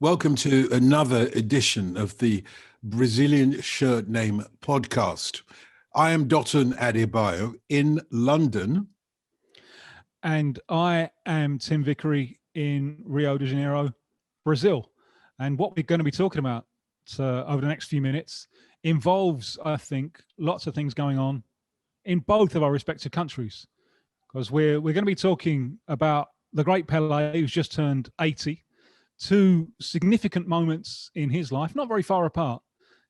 Welcome to another edition of the Brazilian Shirt Name podcast. I am Dotun Adebayo in London. And I am Tim Vickery in Rio de Janeiro, Brazil. And what we're going to be talking about over the next few minutes involves, I think, lots of things going on in both of our respective countries. Because we're going to be talking about the great Pelé, who's just turned 80. Two significant moments in his life, not very far apart.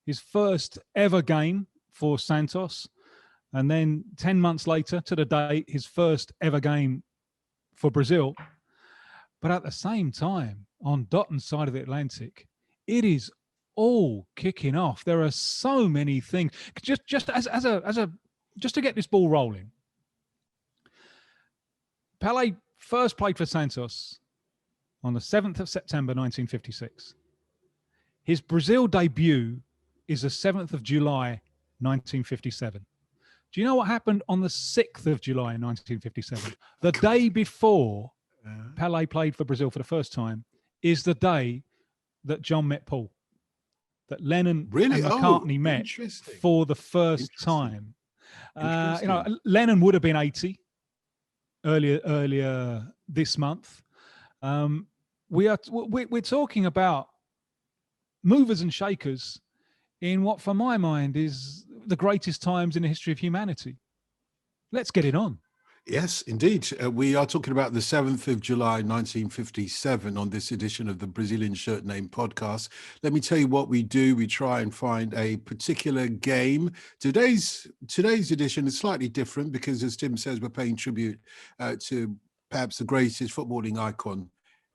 His first ever game for Santos, and then 10 months later, to the date, his first ever game for Brazil. But at the same time, on Dotun's side of the Atlantic, it is all kicking off. There are so many things. Just to get this ball rolling. Pelé first played for Santos on the 7th of September, 1956. His Brazil debut is the 7th of July, 1957. Do you know what happened on the 6th of July, 1957? The day before Pelé played for Brazil for the first time is the day that John met Paul, that Lennon and McCartney met for the first time. Lennon would have been 80 earlier this month. We're talking about movers and shakers in what, for my mind, is the greatest times in the history of humanity. Let's get it on. Yes, indeed. We are talking about the 7th of July, 1957 on this edition of the Brazilian Shirt Name podcast. Let me tell you what we do. We try and find a particular game. Today's edition is slightly different because, as Tim says, we're paying tribute to perhaps the greatest footballing icon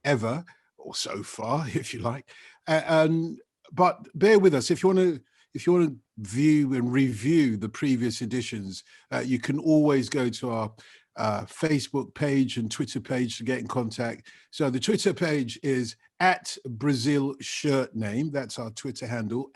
ever, or so far, if you like. But bear with us. If you want to view and review the previous editions, you can always go to our Facebook page and Twitter page to get in contact. So the Twitter page is @BrazilShirtName. That's our Twitter handle,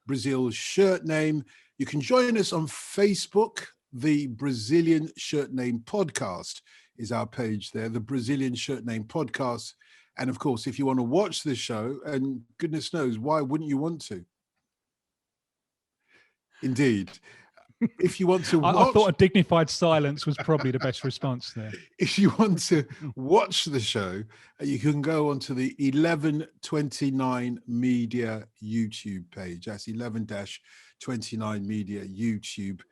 @BrazilShirtName. You can join us on Facebook. The Brazilian Shirt Name podcast is our page there, the Brazilian Shirt Name podcast. And of course, if you want to watch this show, and goodness knows, why wouldn't you want to? Indeed. If you want to watch... I thought a dignified silence was probably the best response there. If you want to watch the show, you can go onto the 1129 Media YouTube page. That's 11-29 Media YouTube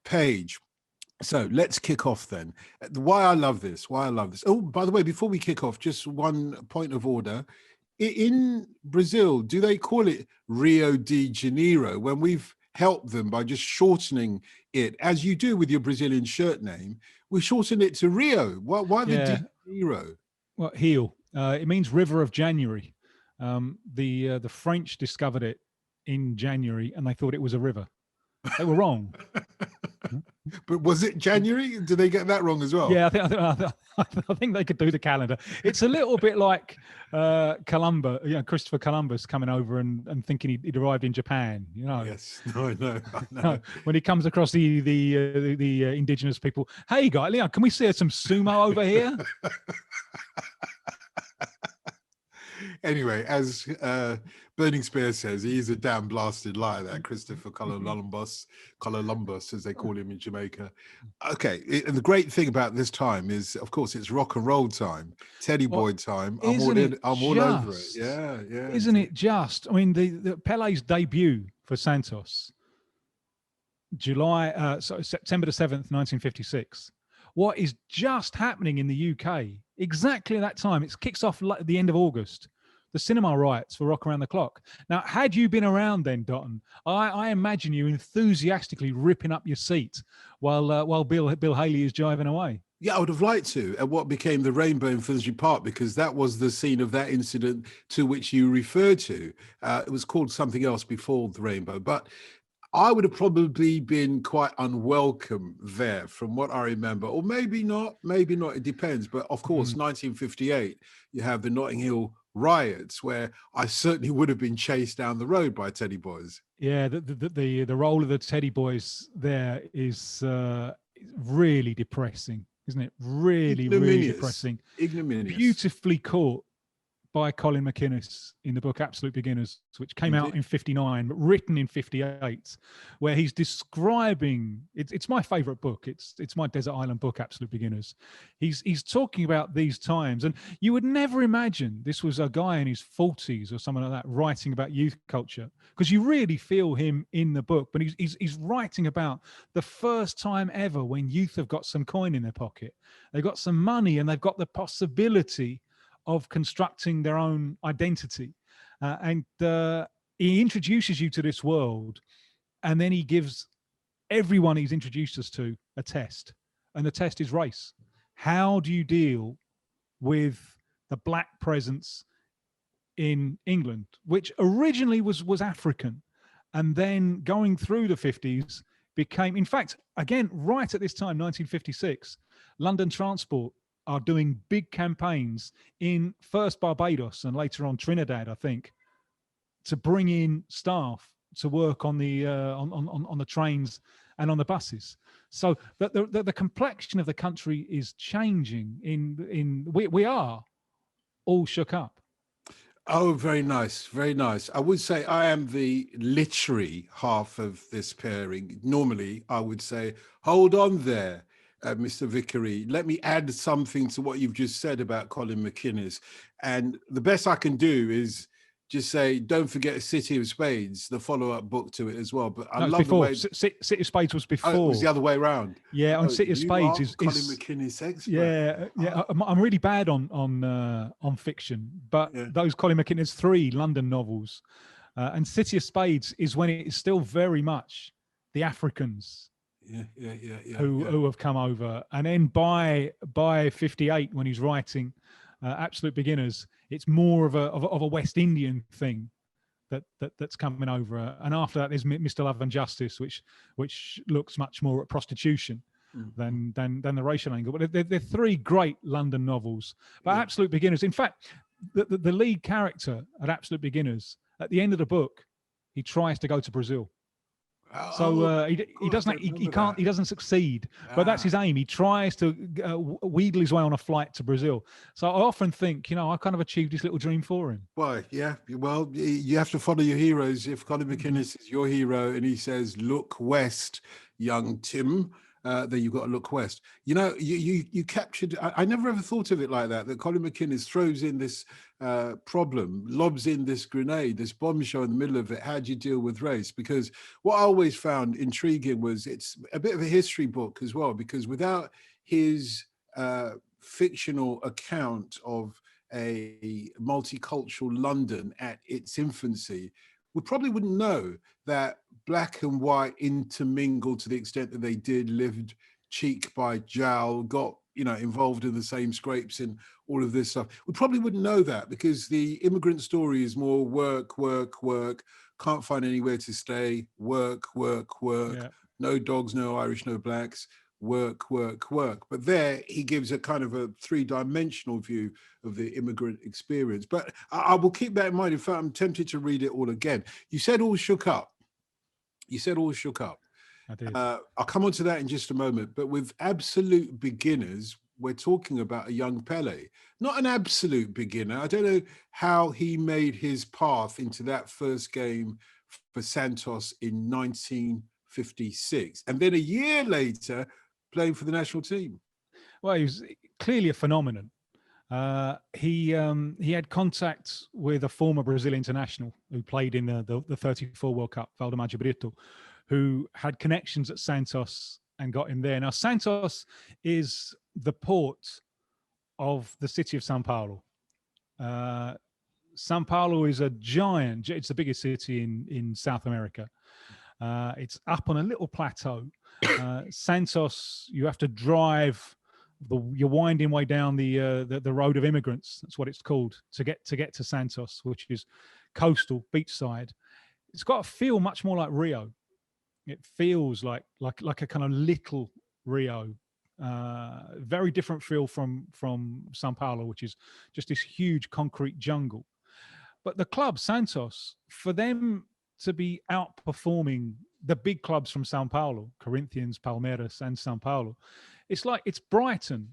page. So let's kick off then. Why I love this. Oh, by the way, before we kick off, just one point of order. In Brazil, do they call it Rio de Janeiro when we've helped them by just shortening it, as you do with your Brazilian shirt name? We shorten it to Rio. Why the de Janeiro? Well, Rio. It means River of January. The French discovered it in January and they thought it was a river. They were wrong. But was it January? Did they get that wrong as well? Yeah, I think they could do the calendar. It's a little bit like Christopher Columbus coming over and thinking he'd arrived in Japan. You know. Yes, I know. When he comes across the indigenous people, hey guy, Leon, can we see some sumo over here? Anyway, as Burning Spear says, he is a damn blasted liar, that Christopher Columbus, as they call him in Jamaica. Okay, and the great thing about this time is, of course, it's rock and roll time, Teddy Boy time. I'm all over it. Yeah. Isn't it just? I mean, the Pelé's debut for Santos, September the 7th, 1956. What is just happening in the UK, exactly at that time, it kicks off at the end of August. The cinema rights for Rock Around the Clock. Now, had you been around then, Dotun, I imagine you enthusiastically ripping up your seat while Bill Haley is driving away. Yeah, I would have liked to, at what became the Rainbow in Finsbury Park, because that was the scene of that incident to which you referred to. It was called something else before the Rainbow, but I would have probably been quite unwelcome there from what I remember, or maybe not, it depends. But of course, 1958, you have the Notting Hill riots where I certainly would have been chased down the road by Teddy Boys. Yeah, the role of the Teddy Boys there is really depressing, isn't it? Really depressing. Ignominious. Beautifully caught by Colin McInnes in the book Absolute Beginners, which came out Indeed. in 59, but written in 58, where he's describing, it's my favorite book. It's my desert island book, Absolute Beginners. He's talking about these times, and you would never imagine this was a guy in his 40s or something like that writing about youth culture, because you really feel him in the book. But he's writing about the first time ever when youth have got some coin in their pocket, they've got some money, and they've got the possibility of constructing their own identity. And he introduces you to this world, and then he gives everyone he's introduced us to a test. And the test is race. How do you deal with the black presence in England, which originally was African, and then going through the 50s became, in fact, again, right at this time, 1956, London Transport are doing big campaigns in first Barbados and later on Trinidad, I think, to bring in staff to work on the on the trains and on the buses. So the complexion of the country is changing. We are all shook up. Oh, very nice, very nice. I would say I am the literary half of this pairing. Normally, I would say, hold on there, Mr. Vickery. Let me add something to what you've just said about Colin McInnes. And the best I can do is just say, don't forget City of Spades, the follow-up book to it as well. But I love before. the way City of Spades was before. Oh, it was the other way around. Yeah, on City of Spades is Colin McInnes expert. Yeah. I'm really bad on fiction, but those Colin McInnes 3 London novels, and City of Spades is when it is still very much the Africans. Who have come over, and then by 58, when he's writing Absolute Beginners, it's more of a West Indian thing that's coming over, and after that there's Mr. Love and Justice, which looks much more at prostitution than the racial angle. But they're 3 great London novels. But Absolute Beginners, in fact, the lead character at Absolute Beginners, at the end of the book, he tries to go to Brazil. So he doesn't succeed, but that's his aim. He tries to wheedle his way on a flight to Brazil. So I often think, I kind of achieved his little dream for him. Well, yeah. Well, you have to follow your heroes. If Colin McInnes is your hero and he says, look west, young Tim, then you've got to look west. You captured, I never ever thought of it like that Colin McInnes throws in this problem, lobs in this grenade, this bombshell in the middle of it. How do you deal with race? Because what I always found intriguing was it's a bit of a history book as well, because without his fictional account of a multicultural London at its infancy, we probably wouldn't know that black and white intermingled to the extent that they did, lived cheek by jowl, got involved in the same scrapes and all of this stuff. We probably wouldn't know that, because the immigrant story is more work, can't find anywhere to stay, work. Yeah. No dogs, no Irish, no blacks, work. But there he gives a kind of a 3-dimensional view of the immigrant experience. But I will keep that in mind. In fact, I'm tempted to read it all again. You said all shook up. I did. I'll come on to that in just a moment. But with Absolute Beginners, we're talking about a young Pelé, not an absolute beginner. I don't know how he made his path into that first game for Santos in 1956. And then a year later, playing for the national team. Well, he was clearly a phenomenon. He had contact with a former Brazil international who played in the 34 World Cup, Valdemar Brito, who had connections at Santos and got him there. Now, Santos is the port of the city of Sao Paulo. Sao Paulo is a giant, it's the biggest city in South America. It's up on a little plateau. Santos, you have to drive you're winding way down the road of immigrants. That's what it's called, to get to Santos, which is coastal, beachside. It's got a feel much more like Rio. It feels like a kind of little Rio. Very different feel from Sao Paulo, which is just this huge concrete jungle. But the club Santos, for them to be outperforming the big clubs from Sao Paulo, Corinthians, Palmeiras, and Sao Paulo, it's Brighton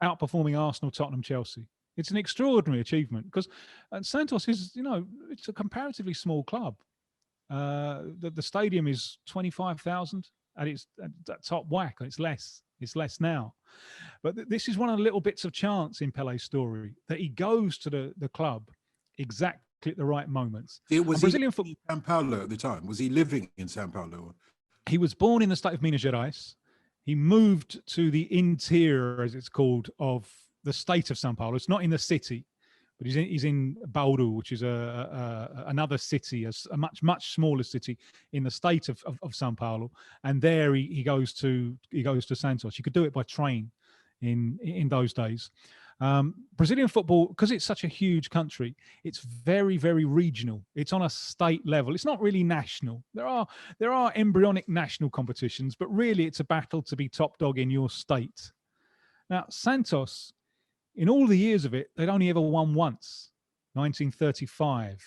outperforming Arsenal, Tottenham, Chelsea. It's an extraordinary achievement because Santos is, it's a comparatively small club. The stadium is 25,000 at its at top whack. It's less. It's less now. But this is one of the little bits of chance in Pelé's story that he goes to the club exactly at the right moments. Was he living in Sao Paulo at the time? Was he living in Sao Paulo? He was born in the state of Minas Gerais. He moved to the interior, as it's called, of the state of Sao Paulo. It's not in the city, but he's in Bauru, which is another city, a much smaller city in the state of Sao Paulo. And there he goes to Santos. You could do it by train in those days. Brazilian football, because it's such a huge country, it's very, very regional. It's on a state level. It's not really national. There are embryonic national competitions, but really it's a battle to be top dog in your state. Now, Santos, in all the years of it, they'd only ever won once, 1935.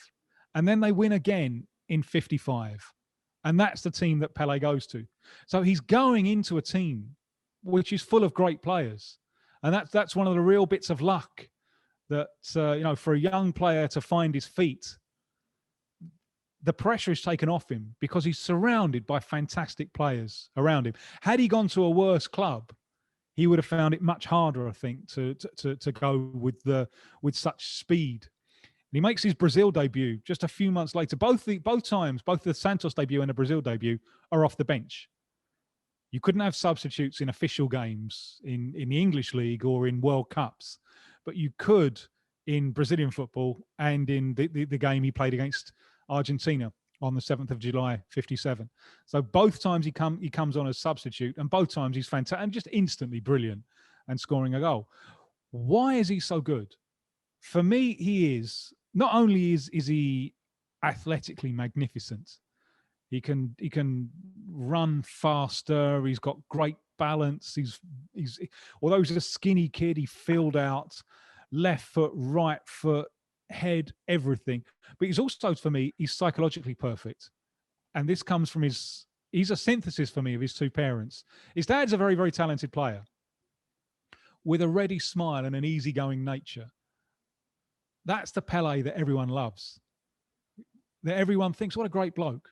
And then they win again in 55. And that's the team that Pelé goes to. So he's going into a team which is full of great players. And that's one of the real bits of luck that, for a young player to find his feet, the pressure is taken off him because he's surrounded by fantastic players around him. Had he gone to a worse club, he would have found it much harder, I think, to go with such speed. And he makes his Brazil debut just a few months later. Both the Santos debut and the Brazil debut are off the bench. You couldn't have substitutes in official games in the English league or in World Cups, but you could in Brazilian football and in the game he played against Argentina on the 7th of July, 57. So both times he comes on as substitute, and both times he's fantastic and just instantly brilliant and scoring a goal. Why is he so good? For me, he is, not only is he athletically magnificent, he can run faster. He's got great balance. He's although he's a skinny kid, he filled out left foot, right foot, head, everything. But he's also, for me, he's psychologically perfect. And this comes from he's a synthesis for me of his two parents. His dad's a very, very talented player with a ready smile and an easygoing nature. That's the Pelé that everyone loves. That everyone thinks, what a great bloke.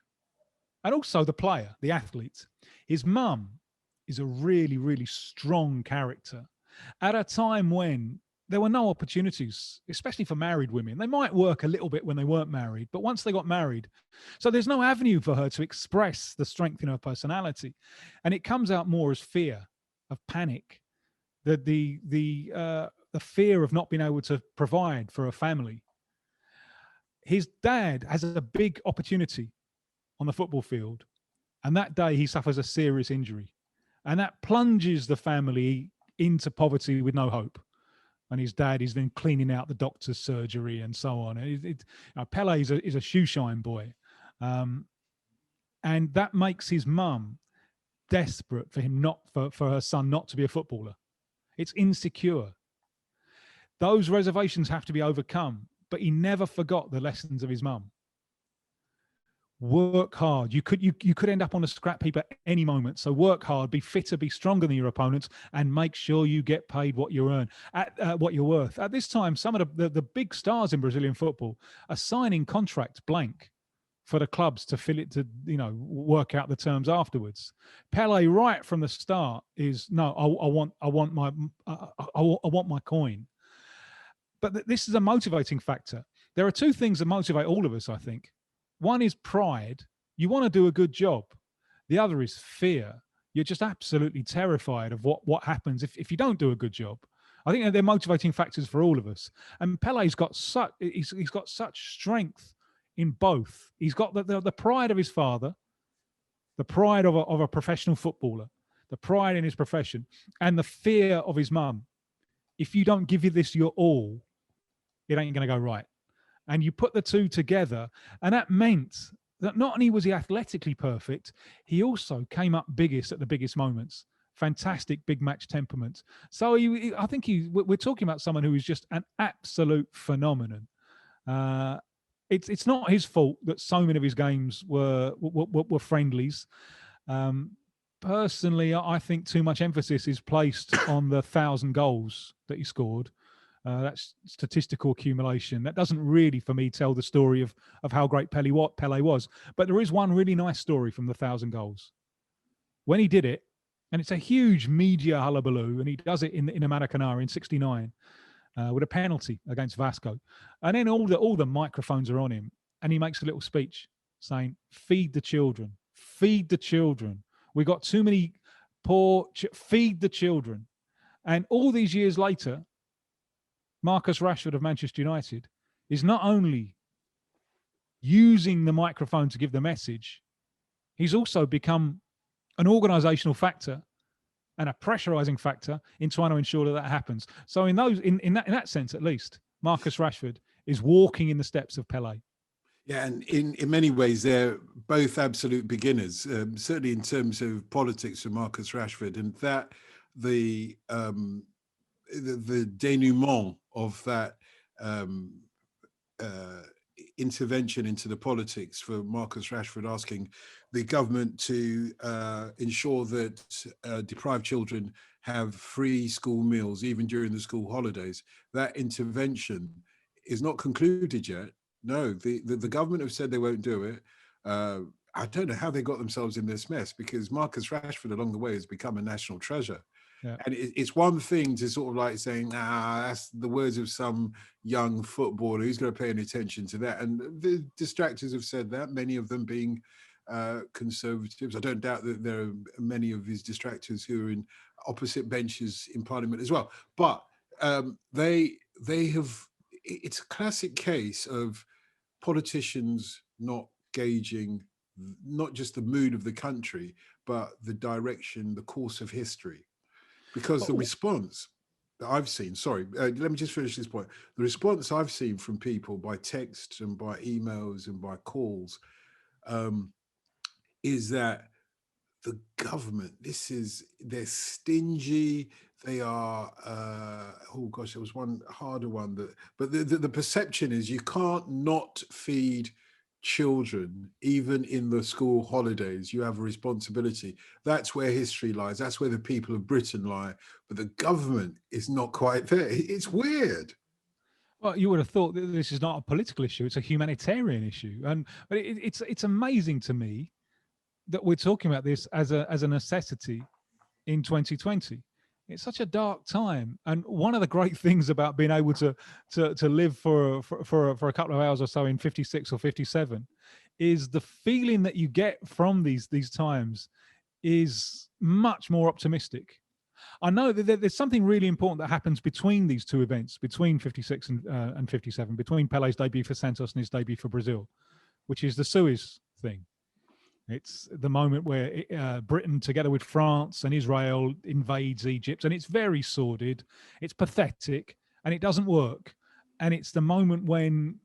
And also the player, the athlete. His mum is a really, really strong character at a time when there were no opportunities, especially for married women. They might work a little bit when they weren't married, but once they got married, so there's no avenue for her to express the strength in her personality. And it comes out more as fear, of panic, the fear of not being able to provide for a family. His dad has a big opportunity on the football field, and that day he suffers a serious injury, and that plunges the family into poverty with no hope. And his dad is then cleaning out the doctor's surgery and so on. Pelé is a shoeshine boy, and that makes his mum desperate for her son not to be a footballer. It's insecure. Those reservations have to be overcome, but he never forgot the lessons of his mum. Work hard. You could end up on a scrap heap at any moment. So work hard, be fitter, be stronger than your opponents, and make sure you get paid what you earn, at what you're worth. At this time, some of the big stars in Brazilian football are signing contracts blank for the clubs to fill it, to work out the terms afterwards. Pelé, right from the start, is no. I want my coin. But this is a motivating factor. There are two things that motivate all of us, I think. One is pride. You want to do a good job. The other is fear. You're just absolutely terrified of what happens if you don't do a good job. I think they're motivating factors for all of us. And Pelé's got such strength in both. He's got the pride of his father, the pride of a professional footballer, the pride in his profession, and the fear of his mum. If you don't give this your all, it ain't going to go right. And you put the two together, and that meant that not only was he athletically perfect, he also came up biggest at the biggest moments. Fantastic big match temperament. So I think we're talking about someone who is just an absolute phenomenon. It's not his fault that so many of his games were friendlies. Personally, I think too much emphasis is placed on the 1,000 goals that he scored. That's statistical accumulation. That doesn't really, for me, tell the story of how great Pelé was. But there is one really nice story from the 1,000 Goals. When he did it, and it's a huge media hullabaloo, and he does it in Maracanã in '69 with a penalty against Vasco. And then all the microphones are on him, and he makes a little speech saying, "Feed the children, feed the children. We got too many feed the children." And all these years later, Marcus Rashford of Manchester United is not only using the microphone to give the message, he's also become an organizational factor and a pressurizing factor in trying to ensure that happens. So in that sense, at least, Marcus Rashford is walking in the steps of Pelé. Yeah, and in many ways, they're both absolute beginners, certainly in terms of politics for Marcus Rashford, and that the denouement of that intervention into the politics for Marcus Rashford, asking the government to ensure that deprived children have free school meals, even during the school holidays. That intervention is not concluded yet. No, the government have said they won't do it. I don't know how they got themselves in this mess, because Marcus Rashford along the way has become a national treasure. Yeah. And it's one thing to sort of like saying, that's the words of some young footballer, who's going to pay any attention to that? And the distractors have said that, many of them being conservatives. I don't doubt that there are many of his distractors who are in opposite benches in Parliament as well. But they have, it's a classic case of politicians not gauging not just the mood of the country, but the direction, the course of history. Because the response that I've seen, let me just finish this point. The response I've seen from people by text and by emails and by calls is that the government, they're stingy. They are, oh gosh, there was one harder one. But the perception is you can't not feed children, even in the school holidays. You have a responsibility. That's where history lies. That's where the people of Britain lie. But the government is not quite there. It's weird. Well, you would have thought that this is not a political issue; it's a humanitarian issue. But it's amazing to me that we're talking about this as a necessity in 2020. It's such a dark time, and one of the great things about being able to live for a couple of hours or so in 56 or 57 is the feeling that you get from these times is much more optimistic. I know that there's something really important that happens between these two events, between 56 and 57, between Pelé's debut for Santos and his debut for Brazil, which is the Suez thing. It's the moment where Britain, together with France and Israel, invades Egypt, and it's very sordid, it's pathetic, and it doesn't work. And it's the moment when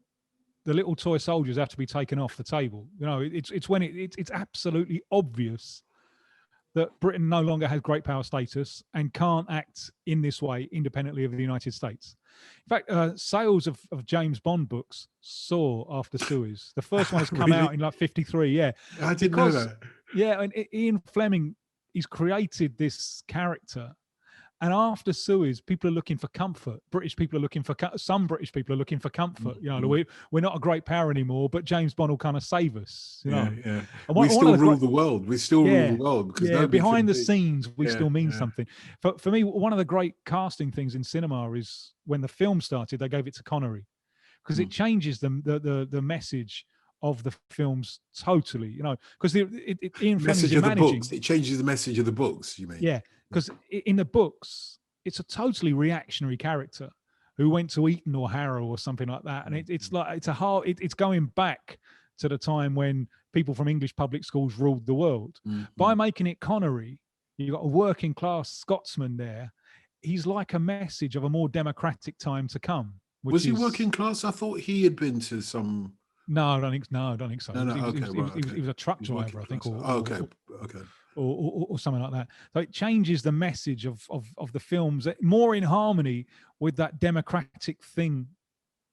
the little toy soldiers have to be taken off the table. You know, it's when it's absolutely obvious that Britain no longer has great power status and can't act in this way independently of the United States. In fact, sales of James Bond books soar after Suez. The first one has come out in like 53. Yeah, I didn't know that. Yeah, and Ian Fleming, he's created this character. And after Suez, people are looking for comfort. Some British people are looking for comfort. You know, we're not a great power anymore, but James Bond will kind of save us. You know? Yeah. We still rule the world. We still rule the world. Because behind the scenes, we still mean something. For me, one of the great casting things in cinema is when the film started, they gave it to Connery, because it changes the message of the films totally. You know, because Ian Fleming's managing. It changes the message of the books. You mean? Yeah. Because in the books, it's a totally reactionary character who went to Eton or Harrow or something like that, and it's going back to the time when people from English public schools ruled the world. By making it Connery, you've got a working class Scotsman there. He's like a message of a more democratic time to come. Was he working class? I thought he had been to some. No, I don't think so. He was a truck driver, I think. Or something like that. So it changes the message of the films more in harmony with that democratic thing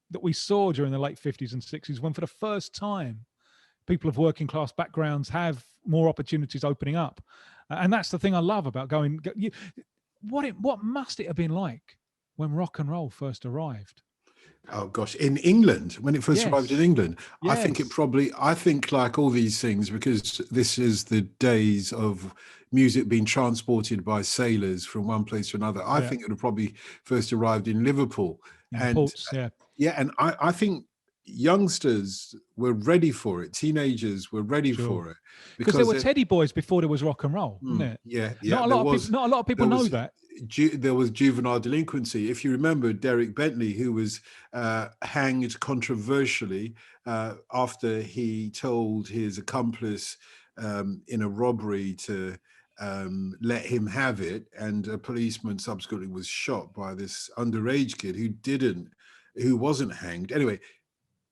that we saw during the late 50s and 60s, when for the first time people of working class backgrounds have more opportunities opening up. And that's the thing I love about going. What must it have been like when rock and roll first arrived. Oh gosh, in England, when it first arrived in Yes. England, I think Yes. I think like all these things, because this is the days of music being transported by sailors from one place to another. I Yeah. think it would probably first arrived in Liverpool. In the And ports, yeah. yeah, and I think youngsters were ready for it. Teenagers were ready Sure. for it Because there because were Teddy Boys before there was rock and roll, wasn't it? yeah, there was. Not a lot of people There know was that. there was juvenile delinquency. If you remember Derek Bentley, who was hanged controversially after he told his accomplice in a robbery to let him have it, and a policeman subsequently was shot by this underage kid who wasn't hanged. Anyway,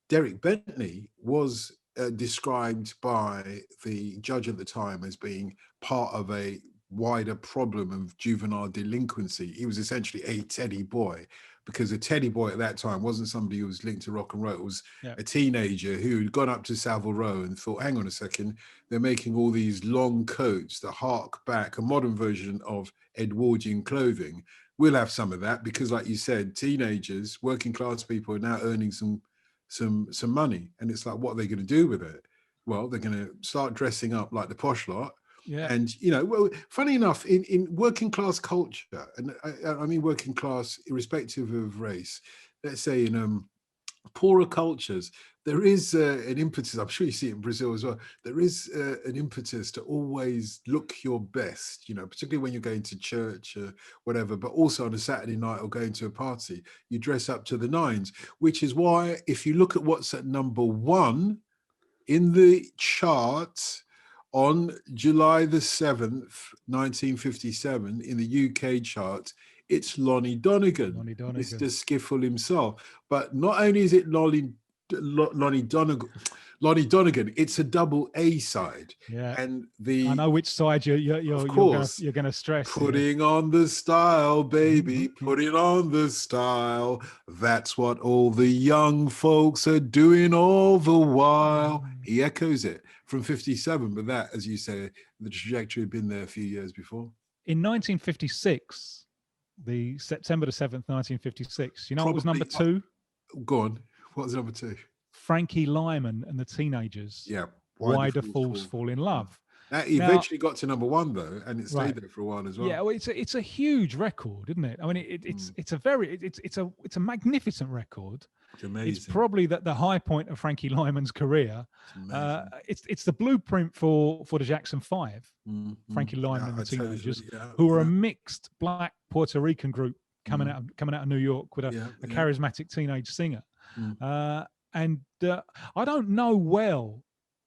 Derek Bentley was described by the judge at the time as being part of a wider problem of juvenile delinquency. He was essentially a teddy boy, because a teddy boy at that time wasn't somebody who was linked to rock and roll. It was a teenager who had gone up to Savile Row and thought, hang on a second, they're making all these long coats that hark back, a modern version of Edwardian clothing. We'll have some of that, because like you said, teenagers, working class people are now earning some money, and it's like, what are they going to do with it? Well, they're going to start dressing up like the posh lot. Yeah. And well, funny enough, in working class culture, and I mean working class irrespective of race, let's say in poorer cultures, there is an impetus. I'm sure you see it in Brazil as well. There is an impetus to always look your best, particularly when you're going to church or whatever, but also on a Saturday night or going to a party, you dress up to the nines, which is why if you look at what's at number one in the chart on July the 7th, 1957, in the UK chart, it's Lonnie Donegan, Mr. Skiffle himself. But not only is it Lonnie Donegan, it's a double A side. Yeah. And I know which side you're gonna stress. Putting on the style, baby, putting on the style. That's what all the young folks are doing all the while. He echoes it from 57, but that, as you say, the trajectory had been there a few years before. In 1956, the September the 7th, 1956, you know what was number two? Go on. What was number two? Frankie Lehmann and the Teenagers. Yeah. Why Do Fools Fall in Love? That eventually got to number one though, and it stayed there for a while as well. Yeah, well, it's a huge record, isn't it? I mean, it's a magnificent record. It's amazing. It's probably the high point of Frankie Lyman's career. It's the blueprint for the Jackson 5, Frankie Lyman and the Teenagers, who were a mixed black Puerto Rican group coming out of New York with a charismatic teenage singer. And I don't know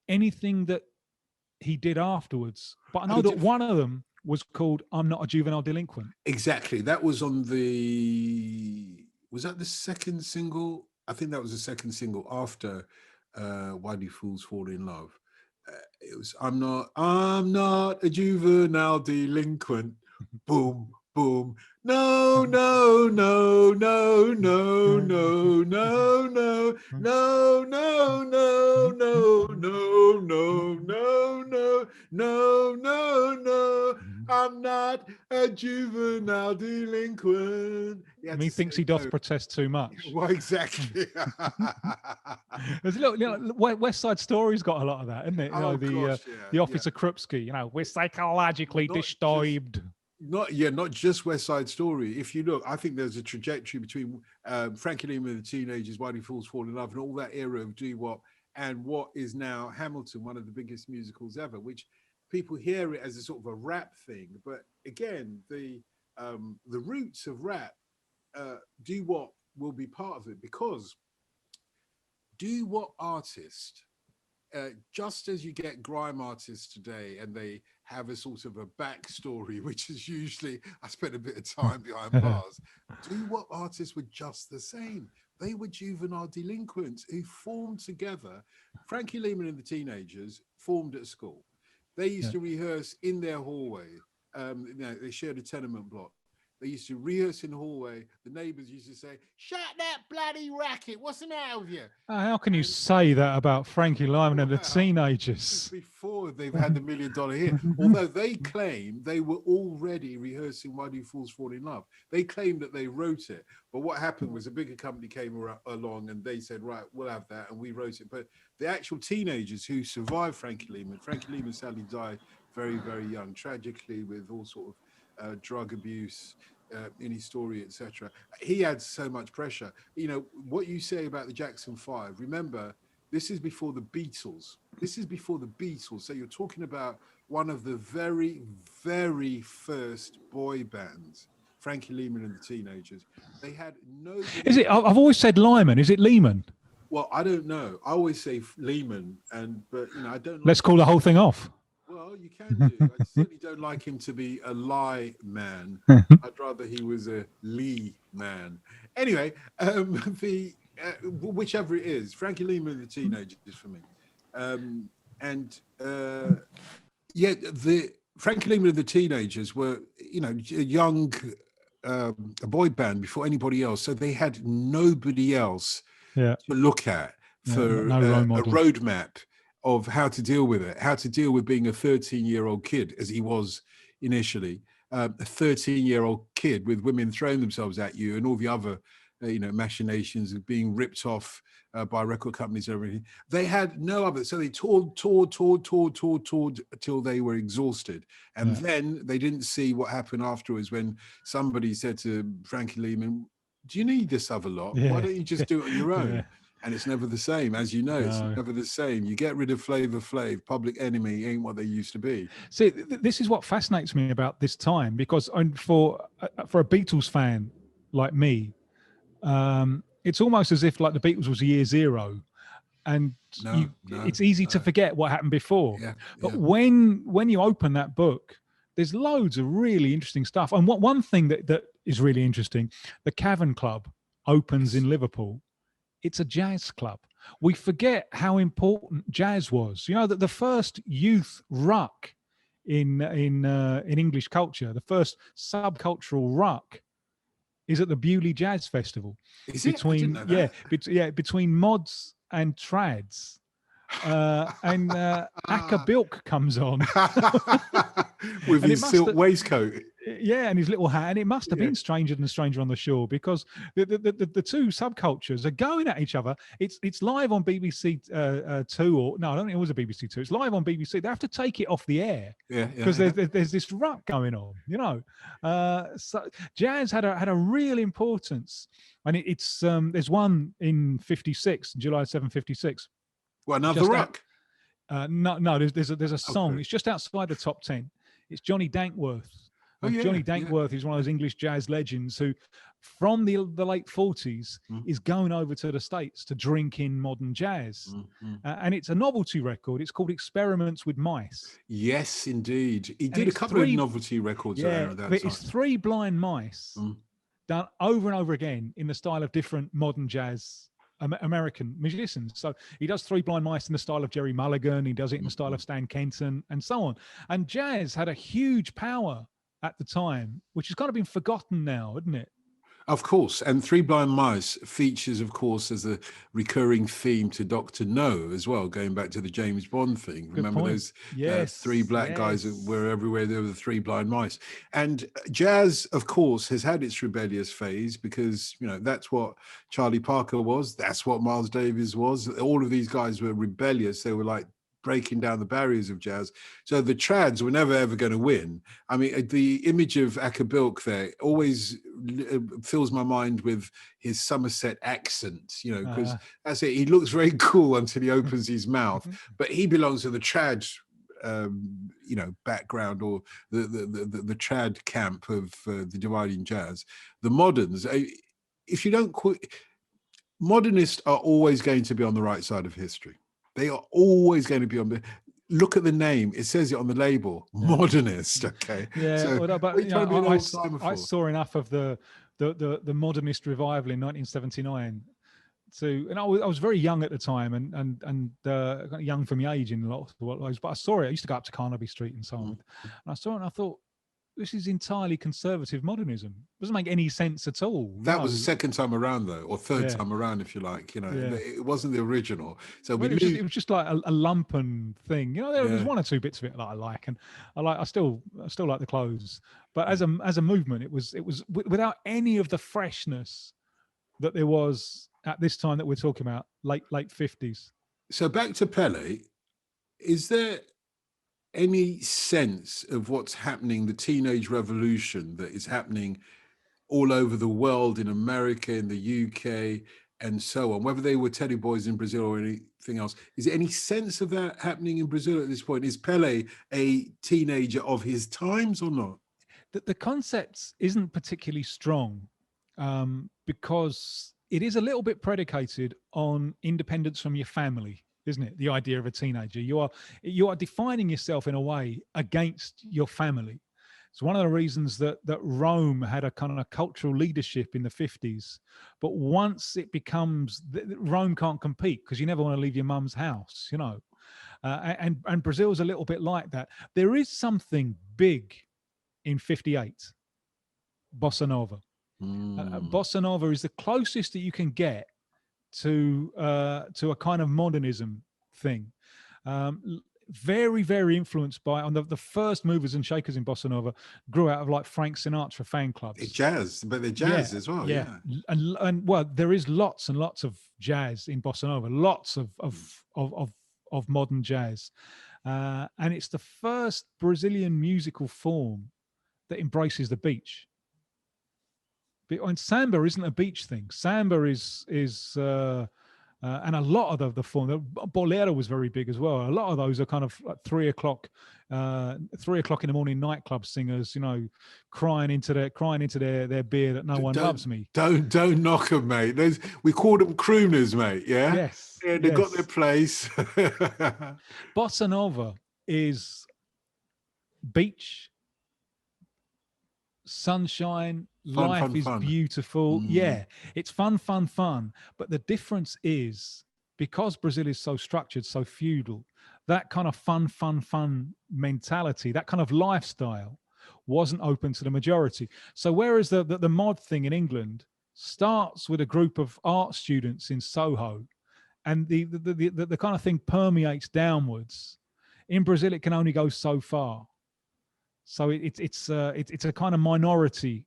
anything that he did afterwards, but I know that one of them was called "I'm Not a Juvenile Delinquent." Exactly. That was on was that the second single? I think that was the second single after Why Do Fools Fall in Love. It was I'm not a juvenile delinquent. Boom, boom. No, no, no, no, no, no, no, no, no, no, no, no, no, no, no, no. I'm not a juvenile delinquent. He thinks he doth protest too much. Well, exactly. There's a little, West Side Story's got a lot of that, isn't it? The Officer Krupski. We're psychologically disturbed. Not just West Side Story. If you look, I think there's a trajectory between Frankie Lehmann and the Teenagers, Why Do Fools Fall in Love, and all that era of doo-wop, and what is now Hamilton, one of the biggest musicals ever, which people hear it as a sort of a rap thing. But again, the roots of rap, doo-wop will be part of it, because doo-wop artists, just as you get grime artists today, and they have a sort of a backstory, which is usually, I spent a bit of time behind bars. Doo-wop artists were just the same. They were juvenile delinquents who formed together. Frankie Lehmann and the Teenagers formed at school. They used to rehearse in their hallway. They shared a tenement block. They used to rehearse in the hallway. The neighbours used to say, "Shut that bloody racket! What's the matter with you?" How can you And say that about Frankie Lyon and the well, this is teenagers? before they've had the $1 million hit. Although they claim they were already rehearsing "Why Do Fools Fall in Love." They claim that they wrote it, but what happened was a bigger company came along and they said, "Right, we'll have that," and we wrote it. But the actual teenagers who survived Frankie Lehmann sadly died very, very young, tragically, with all sort of drug abuse. In his story, etc. He had so much pressure. You know, what you say about the Jackson 5, remember, this is before the Beatles. This is before the Beatles. So you're talking about one of the very, very first boy bands, Frankie Lehmann and the Teenagers. They had no... Is it? I've always said Lyman. Is it Lehman? Well, I don't know. I always say Lehman, but, you know, I don't... Let's call the whole thing off. Well, you can do. I certainly don't like him to be a lie man. I'd rather he was a Lee man. Anyway, whichever it is, Frankie Lehmann and the Teenagers for me. The Frankie Lehmann and the Teenagers were, you know, a young a boy band before anybody else, so they had nobody else to look at for a roadmap of how to deal with it, how to deal with being a 13-year-old kid, as he was initially, a 13-year-old kid with women throwing themselves at you and all the other, machinations of being ripped off by record companies and everything. They had no other. So they toured until they were exhausted. And then they didn't see what happened afterwards when somebody said to Frankie Lehmann, "Do you need this other lot? Why don't you just do it on your own?" And it's never the same, as you know. It's never the same. You get rid of Flavor Flav, Public Enemy ain't what they used to be. See, this is what fascinates me about this time, because for a Beatles fan like me, it's almost as if like the Beatles was year zero, and it's easy to forget what happened before. But when you open that book, there's loads of really interesting stuff. And one thing that is really interesting, the Caveman Club opens in Liverpool. It's a jazz club. We forget how important jazz was. You know, that the first youth ruck in English culture, the first subcultural ruck, is at the Bewley Jazz Festival. Is it? I didn't know that. Between mods and trads. And Acker Bilk comes on with his silk waistcoat. Yeah, and his little hat, and it must have been Stranger Than a Stranger on the Shore, because the two subcultures are going at each other. It's live on BBC Two, or no, I don't think it was a BBC Two. It's live on BBC. They have to take it off the air because there's this ruck going on, you know. So jazz had a real importance, and it's there's one in '56, July 7, '56. Well, another ruck. No. There's a song. Okay. It's just outside the top 10. It's Johnny Dankworth. Johnny Dankworth is one of those English jazz legends who, from the late 40s, is going over to the States to drink in modern jazz. And it's a novelty record. It's called Experiments with Mice. Yes, indeed. He did a couple of novelty records around that time. It's three blind mice done over and over again in the style of different modern jazz American musicians. So he does Three Blind Mice in the style of Jerry Mulligan. He does it in the style of Stan Kenton and so on. And jazz had a huge power at the time, which has kind of been forgotten now, isn't it? Of course. And Three Blind Mice features, of course, as a recurring theme to Dr. No as well, going back to the James Bond thing. Remember those three black guys that were everywhere? There were the three blind mice. And jazz, of course, has had its rebellious phase because, you know, that's what Charlie Parker was. That's what Miles Davis was. All of these guys were rebellious. They were like breaking down the barriers of jazz. So the trads were never ever going to win. I mean, the image of Acker Bilk there always fills my mind with his Somerset accent, you know, because that's it. He looks very cool until he opens his mouth, but he belongs to the trad background, or the trad camp of the dividing jazz. The moderns, if you don't quit, modernists are always going to be on the right side of history. They are always going to be on the. Look at the name; it says it on the label, modernist. Okay. Yeah, so, but you know, I saw enough of the modernist revival in 1979. And I was very young at the time, and young for my age in a lot of ways. But I saw it. I used to go up to Carnaby Street and so on, and I saw it, and I thought, entirely conservative modernism. Doesn't make any sense at all. That was the second time around, though, or third Yeah. time around, if you like. You know, Yeah. it wasn't the original. So Well, it was just like a lumpen thing. You know, there's one or two bits of it that I like, and I still like the clothes. But as a movement, it was without any of the freshness that there was at this time that we're talking about, late 50s. So back to Pelé, is there any sense of what's happening, the teenage revolution that is happening all over the world, in America, in the UK, and so on, whether they were Teddy Boys in Brazil or anything else? Is there any sense of that happening in Brazil at this point? Is Pelé a teenager of his times or not? The concept isn't particularly strong because it is a little bit predicated on independence from your family, isn't it? The idea of a teenager. You are defining yourself in a way against your family. It's one of the reasons that Rome had a kind of cultural leadership in the 50s. But once it becomes, Rome can't compete because you never want to leave your mum's house, you know. And Brazil's a little bit like that. There is something big in 58, Bossa Nova. Bossa Nova is the closest that you can get to a kind of modernism thing. Very, very influenced by, on the first movers and shakers in Bossa Nova grew out of like Frank Sinatra fan clubs. It's jazz, but they're jazz as well. Yeah. And well, there is lots and lots of jazz in Bossa Nova, lots of modern jazz. And it's the first Brazilian musical form that embraces the beach. And samba isn't a beach thing. Samba is and a lot of the form, the bolero was very big as well. A lot of those are kind of like 3 o'clock in the morning nightclub singers, you know, crying into their beer that no one loves me. Don't knock them, mate. We call them crooners, mate. Yeah. Yes. Yeah, they got their place. Bossa Nova is beach, sunshine, life is beautiful. Yeah, it's fun. But the difference is, because Brazil is so structured, so feudal, that kind of fun mentality, that kind of lifestyle wasn't open to the majority. So whereas the mod thing in England starts with a group of art students in Soho, and the kind of thing permeates downwards, in Brazil it can only go so far. So it's a kind of minority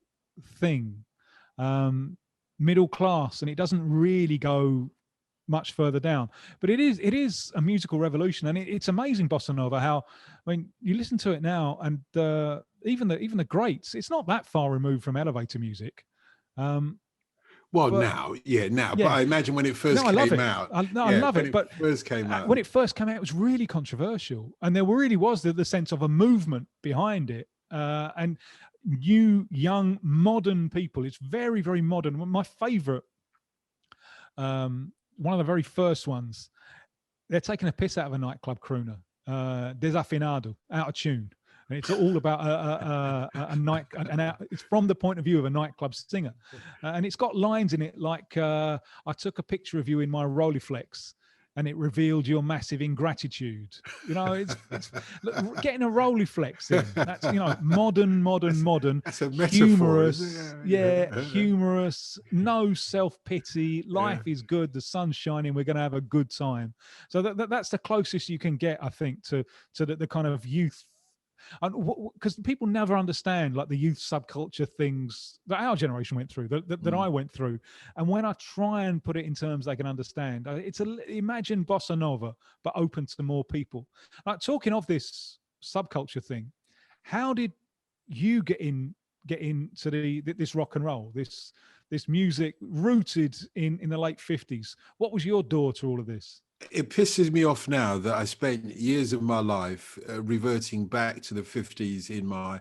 thing, middle class, and it doesn't really go much further down. But it is a musical revolution, and it's amazing, Bossa Nova. How, I mean, you listen to it now, and even the greats, it's not that far removed from elevator music. Now. But I imagine when it first came out. I love it. But first came out, when it first came out, it was really controversial, and there really was the sense of a movement behind it, and new, young, modern people. It's very, very modern. My favorite, one of the very first ones, they're taking a piss out of a nightclub crooner, Desafinado, out of tune. And it's all about it's from the point of view of a nightclub singer. And it's got lines in it like, I took a picture of you in my Rolleiflex and it revealed your massive ingratitude. You know, it's look, getting a Rolleiflex in. That's, you know, modern. That's a metaphor, humorous. Isn't it? Yeah, humorous, no self-pity. Life is good. The sun's shining. We're going to have a good time. So that's the closest you can get, I think, to the kind of youth. Because people never understand like the youth subculture things that our generation went through, that I went through, and when I try and put it in terms they can understand, imagine Bossa Nova but open to more people. Like, talking of this subculture thing, how did you get into this rock and roll, this music rooted in the late 50s? What was your door to all of this? It pisses me off now that I spent years of my life reverting back to the 50s in my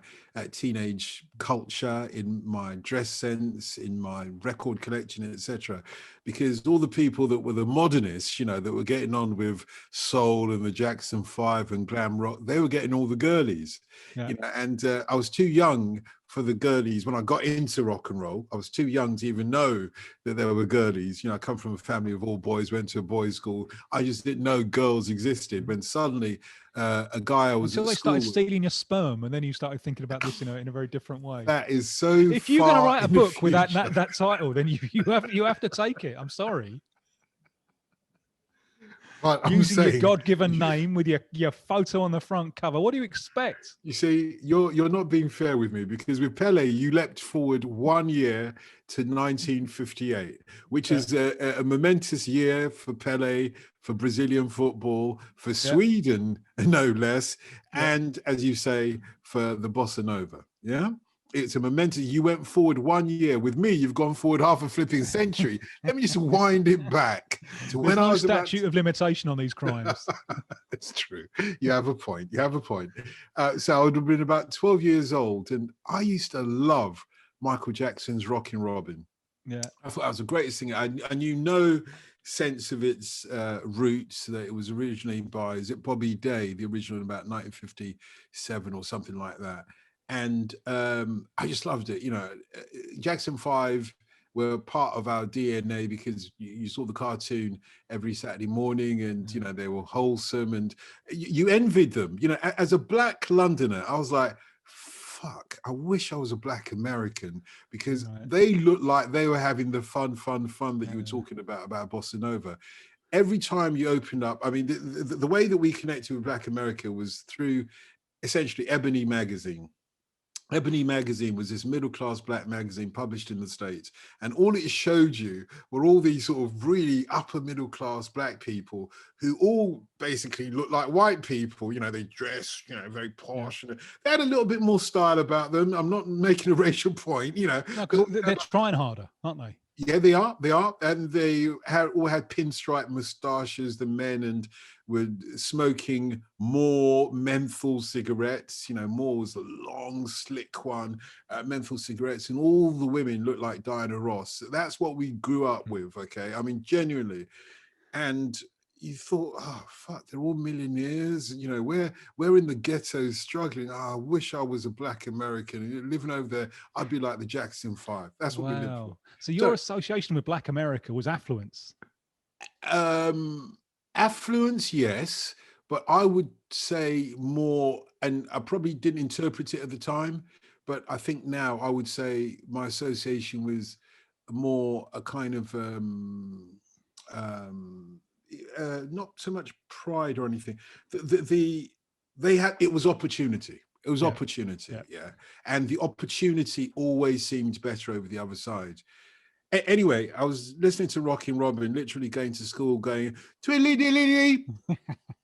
teenage culture, in my dress sense, in my record collection, etc. Because all the people that were the modernists, you know, that were getting on with soul and the Jackson 5 and glam rock, they were getting all the girlies. Yeah. You know, and I was too young for the girlies when I got into rock and roll. I was too young to even know that there were girlies. You know, I come from a family of all boys, went to a boys' school. I just didn't know girls existed. When suddenly a guy I was Until at they school started stealing your sperm, and then you started thinking about this in a very different way. that is so if you're going to far write a in the book with that future. title, then you have to take it. I'm sorry. But I'm Using your saying, God-given name with your photo on the front cover. What do you expect? you see, you're not being fair with me, because with Pelé, you leapt forward 1 year to 1958, which is a momentous year for Pelé, for Brazilian football, for Sweden, no less, and as you say, for the Bossa Nova. Yeah. It's a momentous. You went forward 1 year. With me, you've gone forward half a flipping century. Let me just wind it back to when I was about. Statute of limitation on these crimes. It's true. You have a point. You have a point. So I would have been about 12 years old, and I used to love Michael Jackson's "Rockin' Robin." Yeah, I thought that was the greatest thing. I knew no sense of its roots, that it was originally by, is it Bobby Day, the original in about 1957 or something like that. And I just loved it. You know, Jackson 5 were part of our DNA, because you saw the cartoon every Saturday morning, and, you know, they were wholesome, and you envied them. You know, as a Black Londoner, I was like, fuck, I wish I was a Black American, because they looked like they were having the fun that you were talking about Bossa Nova. Every time you opened up, I mean, the way that we connected with Black America was through essentially Ebony magazine. Ebony magazine was this middle-class Black magazine published in the States, and all it showed you were all these sort of really upper middle-class Black people who all basically looked like white people. You know, they dress, you know, very posh, and they had a little bit more style about them. I'm not making a racial point, you know. No, because they're trying harder, aren't they? Yeah, they are, and they all had pinstripe moustaches, the men, and were smoking more menthol cigarettes. You know, more was the long, slick one, menthol cigarettes, and all the women looked like Diana Ross. That's what we grew up with, okay? I mean, genuinely. And you thought, oh, fuck, they're all millionaires. You know, we're in the ghettos struggling. Oh, I wish I was a Black American. Living over there, I'd be like the Jackson 5. That's what we lived for. So your association with Black America was affluence? Affluence, yes, but I would say more, and I probably didn't interpret it at the time, but I think now I would say my association was more a kind of not so much pride or anything. They had, it was opportunity. It was opportunity, and the opportunity always seemed better over the other side. Anyway, I was listening to Rockin' Robin, literally going to school, going twiddly dilly dee,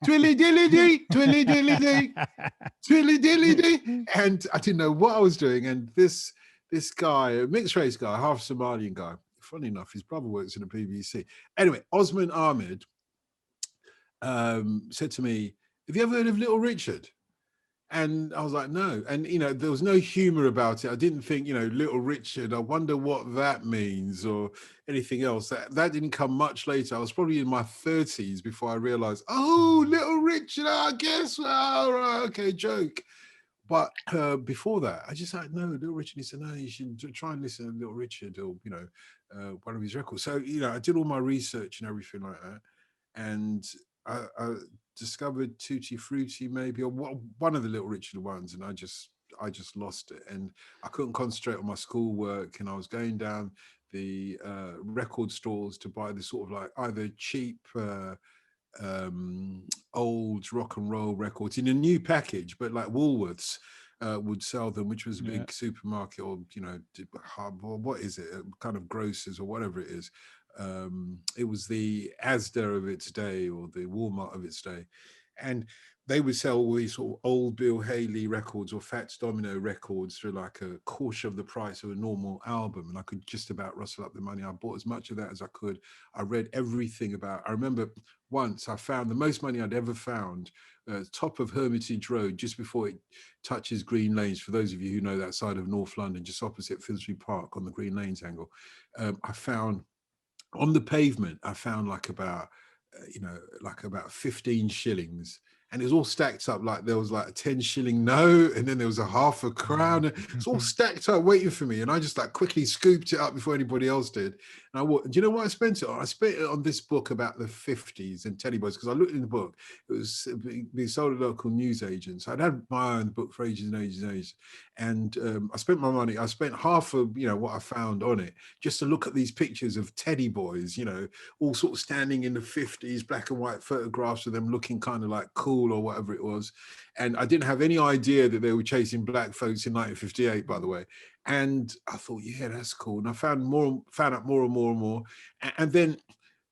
twiddly dilly dee, twiddly dilly dee, twiddly dilly dee, and I didn't know what I was doing. And this guy, a mixed race guy, half Somalian guy. Funny enough, his brother works in the BBC. Anyway, Osman Ahmed said to me, "Have you ever heard of Little Richard?" And I was like, no. And, you know, there was no humor about it. I didn't think, you know, Little Richard, I wonder what that means or anything else. That didn't come much later. I was probably in my 30s before I realized, oh, Little Richard, I guess. All right, okay, joke. But before that, I just like, no, Little Richard. He said, no, you should try and listen to Little Richard, or, you know, one of his records. So, you know, I did all my research and everything like that. And I discovered Tutti Frutti, maybe, or one of the Little Richard ones, and I just lost it, and I couldn't concentrate on my schoolwork, and I was going down the record stores to buy the sort of like either cheap old rock and roll records in a new package, but like Woolworths would sell them, which was a big supermarket, or, you know, hub, or what is it, kind of grocers or whatever it is. It was the Asda of its day, or the Walmart of its day, and they would sell all these sort of old Bill Haley records or Fats Domino records for like a quarter of the price of a normal album, and I could just about rustle up the money. I bought as much of that as I could. I read everything about. I remember once I found the most money I'd ever found, top of Hermitage Road, just before it touches Green Lanes. For those of you who know that side of North London, just opposite Finsbury Park on the Green Lanes angle, I found. On the pavement, I found like about, you know, like about 15 shillings, and it was all stacked up. Like there was like a 10-shilling note, and then there was a half a crown. It's all stacked up waiting for me. And I just like quickly scooped it up before anybody else did. And do you know what I spent it on? I spent it on this book about the 50s and Teddy Boys, because I looked in the book. It was being sold at local newsagents. I'd had my own book for ages and ages and ages. And I spent my money. I spent half of, what I found on it, just to look at these pictures of Teddy Boys, all sort of standing in the 50s, black and white photographs of them looking kind of like cool or whatever it was. And I didn't have any idea that they were chasing black folks in 1958, by the way. And I thought, yeah, that's cool. And I found out more and more and more. And then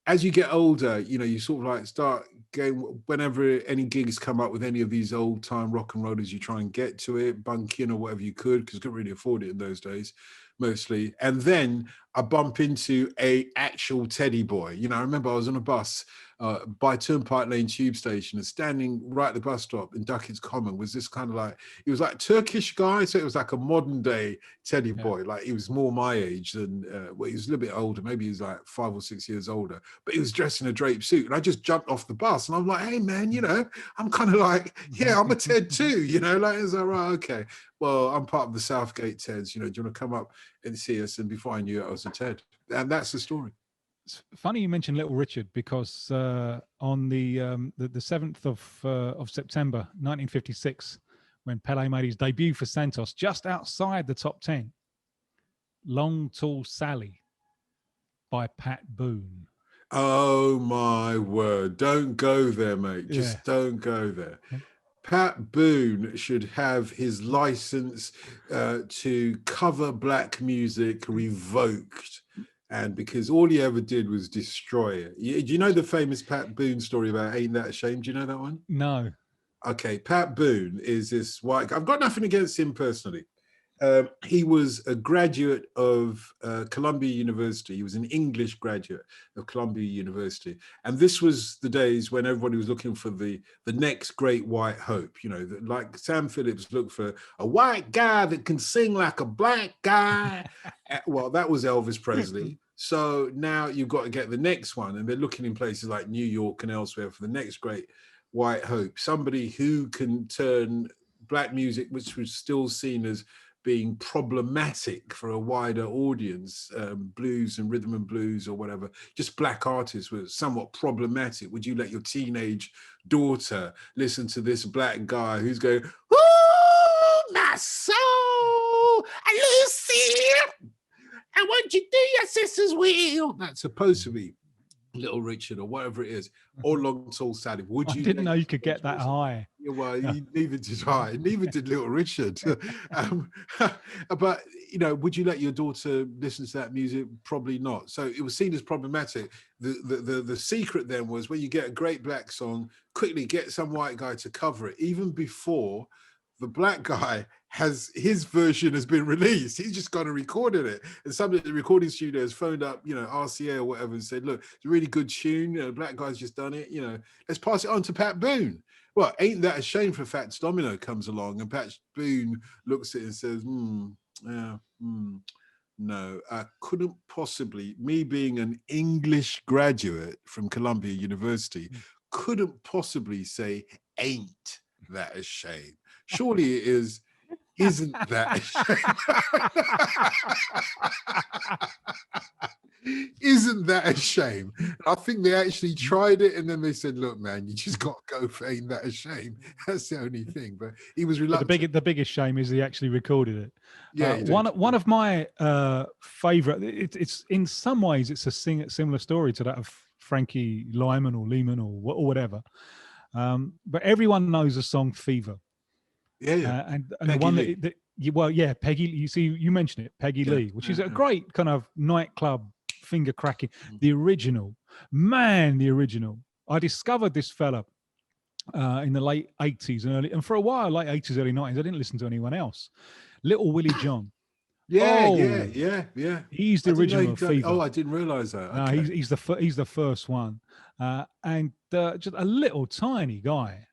as you get older, you sort of like start going, whenever any gigs come up with any of these old time rock and rollers, you try and get to it, bunk in or whatever you could, because you couldn't really afford it in those days, mostly. And then I bump into a actual Teddy Boy. I remember I was on a bus by Turnpike Lane Tube Station, and standing right at the bus stop in Duckett's Common was this kind of like, he was like a Turkish guy, so it was like a modern day Teddy Boy. Like he was more my age than, well, he was a little bit older, maybe he was like 5 or 6 years older, but he was dressed in a draped suit. And I just jumped off the bus and I'm like, hey man, I'm kind of like, yeah, I'm a Ted too, like, is that right? Okay. Well, I'm part of the Southgate Teds, do you want to come up and see us? And before I knew it, I was a Ted. And that's the story. It's funny you mentioned Little Richard, because on the 7th of September 1956, when Pelé made his debut for Santos, just outside the top 10, Long Tall Sally by Pat Boone. Oh my word. Don't go there, mate. Just don't go there. Pat Boone should have his license to cover black music revoked. And because all he ever did was destroy it. Do you know the famous Pat Boone story about Ain't That a Shame? Do you know that one? No. Okay, Pat Boone is this white guy. I've got nothing against him personally. He was a graduate of Columbia University. He was an English graduate of Columbia University. And this was the days when everybody was looking for the next great white hope. Like Sam Phillips looked for a white guy that can sing like a black guy. Well, that was Elvis Presley. So now you've got to get the next one. And they're looking in places like New York and elsewhere for the next great white hope. Somebody who can turn black music, which was still seen as being problematic for a wider audience, blues and rhythm and blues or whatever, just black artists were somewhat problematic. Would you let your teenage daughter listen to this black guy who's going, "Ooh, my soul, Lucy, and won't you do your sister's will?" That's supposed to be Little Richard or whatever it is, or Long Tall Sally. Would you? I didn't know you could get that high. Yeah, well, neither did I. Neither did Little Richard. But would you let your daughter listen to that music? Probably not. So it was seen as problematic. The secret then was, when you get a great black song, quickly get some white guy to cover it, even before the black guy his version has been released. He's just gone and recorded it. And somebody at the recording studio has phoned up, RCA or whatever, and said, look, it's a really good tune. The black guy's just done it. Let's pass it on to Pat Boone. Well, Ain't That a Shame for Fats Domino comes along, and Pat Boone looks at it and says, no, I couldn't possibly, me being an English graduate from Columbia University, couldn't possibly say, ain't that a shame. Surely it is, isn't that a shame? Isn't that a shame? And I think they actually tried it, and then they said, look, man, you just got to go for Ain't That a Shame. That's the only thing. But he was reluctant. The biggest shame is he actually recorded it. Yeah, one of my favorite, it's in some ways, it's a similar story to that of Frankie Lehmann or whatever. But everyone knows the song Fever. Yeah. And the one that Peggy, you see, you mentioned it, Peggy Lee, which is a great kind of nightclub finger cracking. The original. I discovered this fella in the late 80s and for a while, late 80s, early 90s, I didn't listen to anyone else. Little Willie John. Yeah. He's the original of Fever. Oh, I didn't realize that. Okay. No, he's the first one. And just a little tiny guy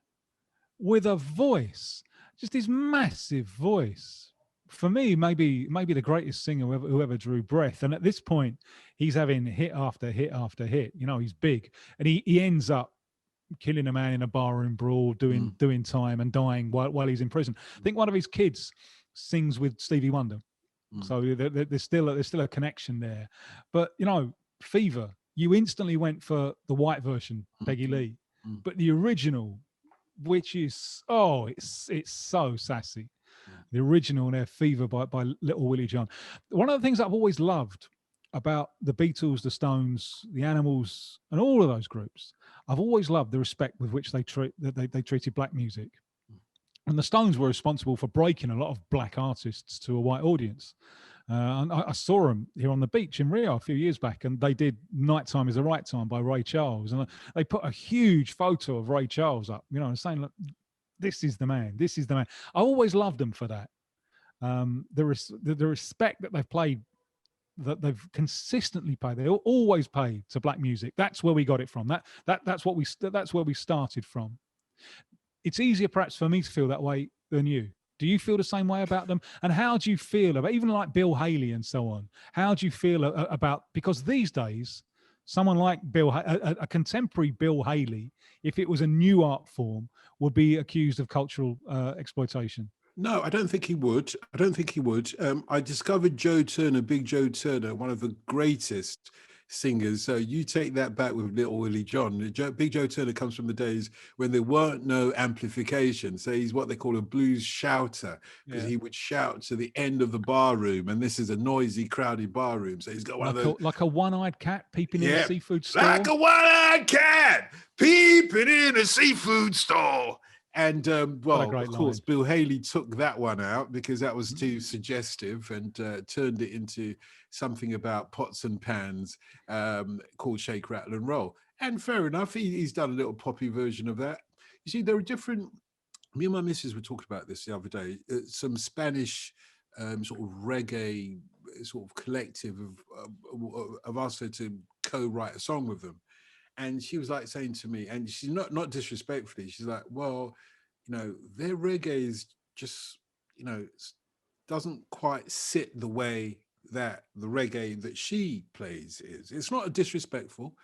with a voice, just his massive voice. For me, maybe the greatest singer who ever drew breath. And at this point, he's having hit after hit after hit. He's big, and he ends up killing a man in a barroom brawl, doing time and dying while he's in prison. I think one of his kids sings with Stevie Wonder, so there's still a connection there. But Fever, you instantly went for the white version, Peggy Lee, but the original, which is it's so sassy. The original there, Fever by Little Willie John. One of the things I've always loved about the Beatles, the Stones, the Animals, and all of those groups, I've always loved the respect with which they treated black music. And the Stones were responsible for breaking a lot of black artists to a white audience. And I saw them here on the beach in Rio a few years back, and they did "Nighttime Is the Right Time" by Ray Charles, and they put a huge photo of Ray Charles up, saying, "Look, this is the man. This is the man." I always loved them for that. The respect that they've played, that they've consistently paid. They always pay to black music. That's where we got it from. That's where we started from. It's easier perhaps for me to feel that way than you. Do you feel the same way about them? And how do you feel about even like Bill Haley and so on? How do you feel about, because these days, someone like a contemporary Bill Haley, if it was a new art form, would be accused of cultural exploitation? No, I don't think he would. I discovered Joe Turner, Big Joe Turner, one of the greatest singers. So you take that back with Little Willie John. Big Joe Turner comes from the days when there weren't no amplification. So he's what they call a blues shouter, because he would shout to the end of the bar room. And this is a noisy, crowded bar room. So he's got one of those. Like a one-eyed cat peeping in a seafood store. Like a one-eyed cat peeping in a seafood store. And of course, Bill Haley took that one out because that was too suggestive, and turned it into something about pots and pans called Shake, Rattle and Roll. And fair enough, he's done a little poppy version of that. You see, there are different. Me and my missus were talking about this the other day. Some Spanish sort of reggae sort of collective of us to co-write a song with them. And she was like saying to me, and she's not disrespectfully, she's like, well, their reggae is just, doesn't quite sit the way that the reggae that she plays is. It's not disrespectful,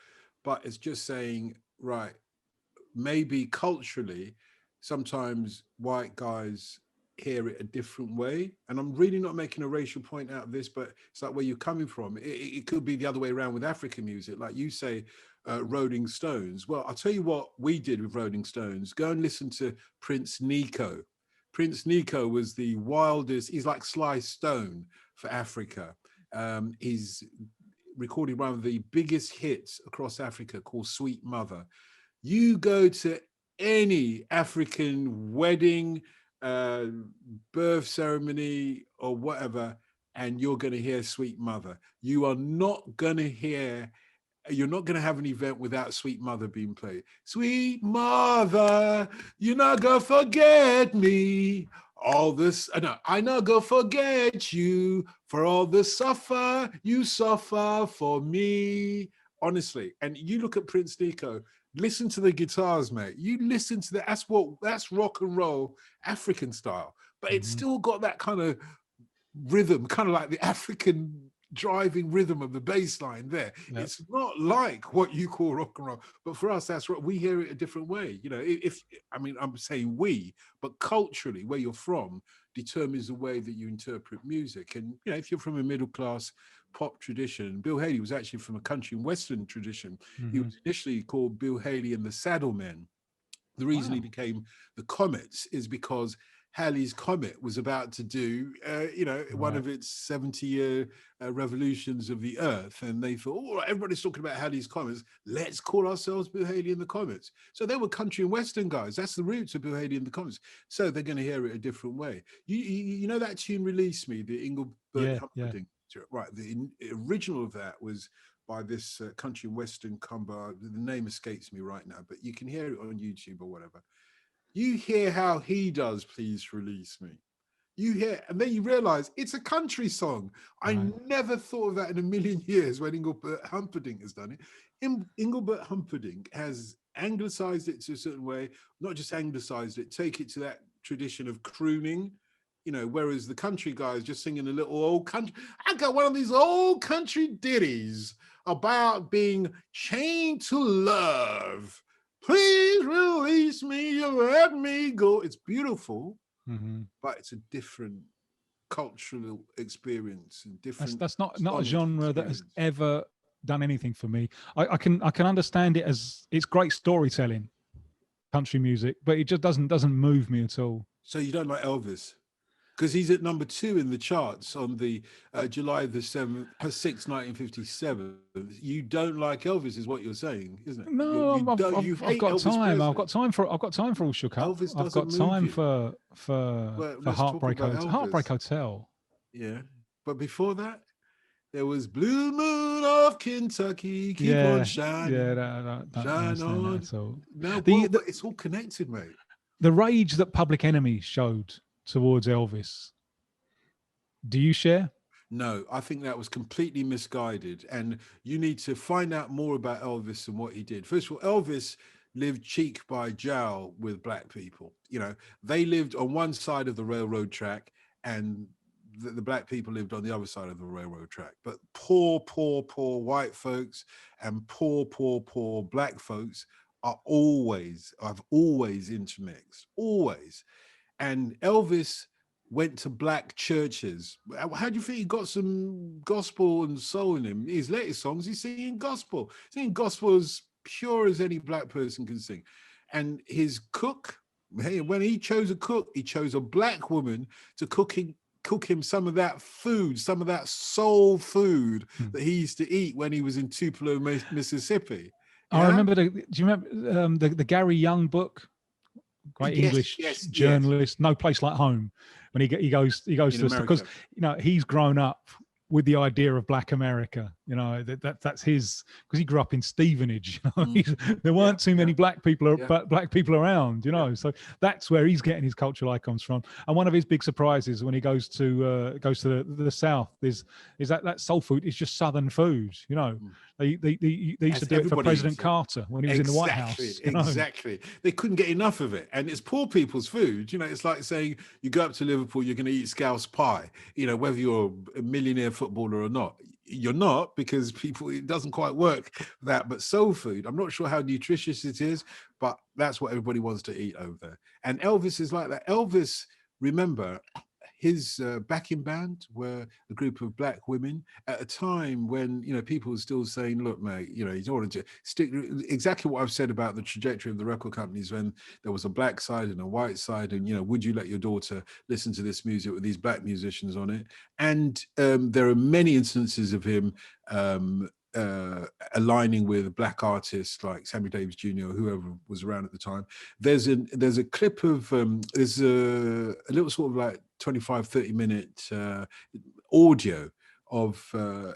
but it's just saying, right, maybe culturally, sometimes white guys hear it a different way. And I'm really not making a racial point out of this, but it's like where you're coming from. It could be the other way around with African music. Like you say, Rolling Stones. Well, I'll tell you what we did with Rolling Stones. Go and listen to Prince Nico. Prince Nico was the wildest. He's like Sly Stone for Africa. He's recorded one of the biggest hits across Africa called Sweet Mother. You go to any African wedding, birth ceremony or whatever, and you're going to hear Sweet Mother. You're not going to have an event without Sweet Mother being played. Sweet Mother, you're not going to forget me. All this, I not going to forget you for all the suffer you suffer for me. Honestly, and you look at Prince Nico, listen to the guitars, mate. You listen to that's rock and roll African style, but it's still got that kind of rhythm, kind of like the African driving rhythm of the bass line there. Yep. It's not like what you call rock and roll, but for us, that's right. We hear it a different way. I'm saying we, but culturally, where you're from determines the way that you interpret music. And if you're from a middle class pop tradition, Bill Haley was actually from a country and western tradition. He was initially called Bill Haley and the Saddlemen. The reason he became the Comets is because Halley's Comet was about to do, one of its 70-year revolutions of the Earth. And they thought, everybody's talking about Halley's Comets. Let's call ourselves Bill Haley and the Comets. So they were country and western guys. That's the roots of Bill Haley and the Comets. So they're going to hear it a different way. You know that tune Release Me, the Engelbert Humperdinck? Right. The original of that was by this country and western combo. The name escapes me right now, but you can hear it on YouTube or whatever. You hear how he does Please Release Me. You hear, and then you realize it's a country song. I never thought of that in a million years when Engelbert Humperdinck has done it. Engelbert Humperdinck has anglicized it to a certain way, not just anglicized it, take it to that tradition of crooning, whereas the country guy is just singing a little old country. I got one of these old country ditties about being chained to love. Please release me, you let me go. It's beautiful, but it's a different cultural experience and different. That's not a sonic genre that has experience. ever done anything for me. I can understand it as it's great storytelling, country music, but it just doesn't move me at all. So you don't like Elvis? Because he's at number 2 in the charts on the July the 7th, 6th, 1957. You don't like Elvis, is what you're saying, isn't it? No, You don't. You I've hate got Elvis time. Presley. I've got time for all shook up. Elvis I've doesn't got move time you. for Well, let's talk about Elvis. Heartbreak Hotel. Yeah, but before that, there was Blue Moon of Kentucky. Keep on Yeah, shining, don't shine understand that on. at all. No, The, but it's all connected, mate. the rage that Public Enemy showed towards Elvis, do you share? No, I think that was completely misguided. And you need to find out more about Elvis and what he did. First of all, Elvis lived cheek by jowl with black people. You know, they lived on one side of the railroad track and the black people lived on the other side of the railroad track. But poor white folks and poor black folks have always intermixed, always. And Elvis went to black churches. How do you think he got some gospel and soul in him? His latest songs, he's singing gospel. Singing gospel as pure as any black person can sing. And his cook, hey, when he chose a cook, he chose a black woman to cook him some of that food, some of that soul food that he used to eat when he was in Tupelo, Mississippi. Yeah? I remember do you remember the Gary Young book? Great English journalist, No Place Like Home. When he goes to, because he's grown up with the idea of Black America. That's his, because he grew up in Stevenage. There weren't too many black people around. So that's where he's getting his cultural icons from. And one of his big surprises when he goes to the South is that soul food is just Southern food. They used to do it for President Carter when he was in the White House. Exactly. They couldn't get enough of it. And it's poor people's food. It's like saying you go up to Liverpool, you're going to eat Scouse pie, whether you're a millionaire footballer or not. You're not, because it doesn't quite work that. But soul food, I'm not sure how nutritious it is, but that's what everybody wants to eat over there. And Elvis is like that. Elvis, remember, his backing band were a group of black women at a time when, people were still saying, look, mate, you don't want to stick, exactly what I've said about the trajectory of the record companies, when there was a black side and a white side, and, would you let your daughter listen to this music with these black musicians on it? And there are many instances of him aligning with black artists like Sammy Davis Jr. or whoever was around at the time. There's a clip of there's a little sort of like 25-30 minute audio of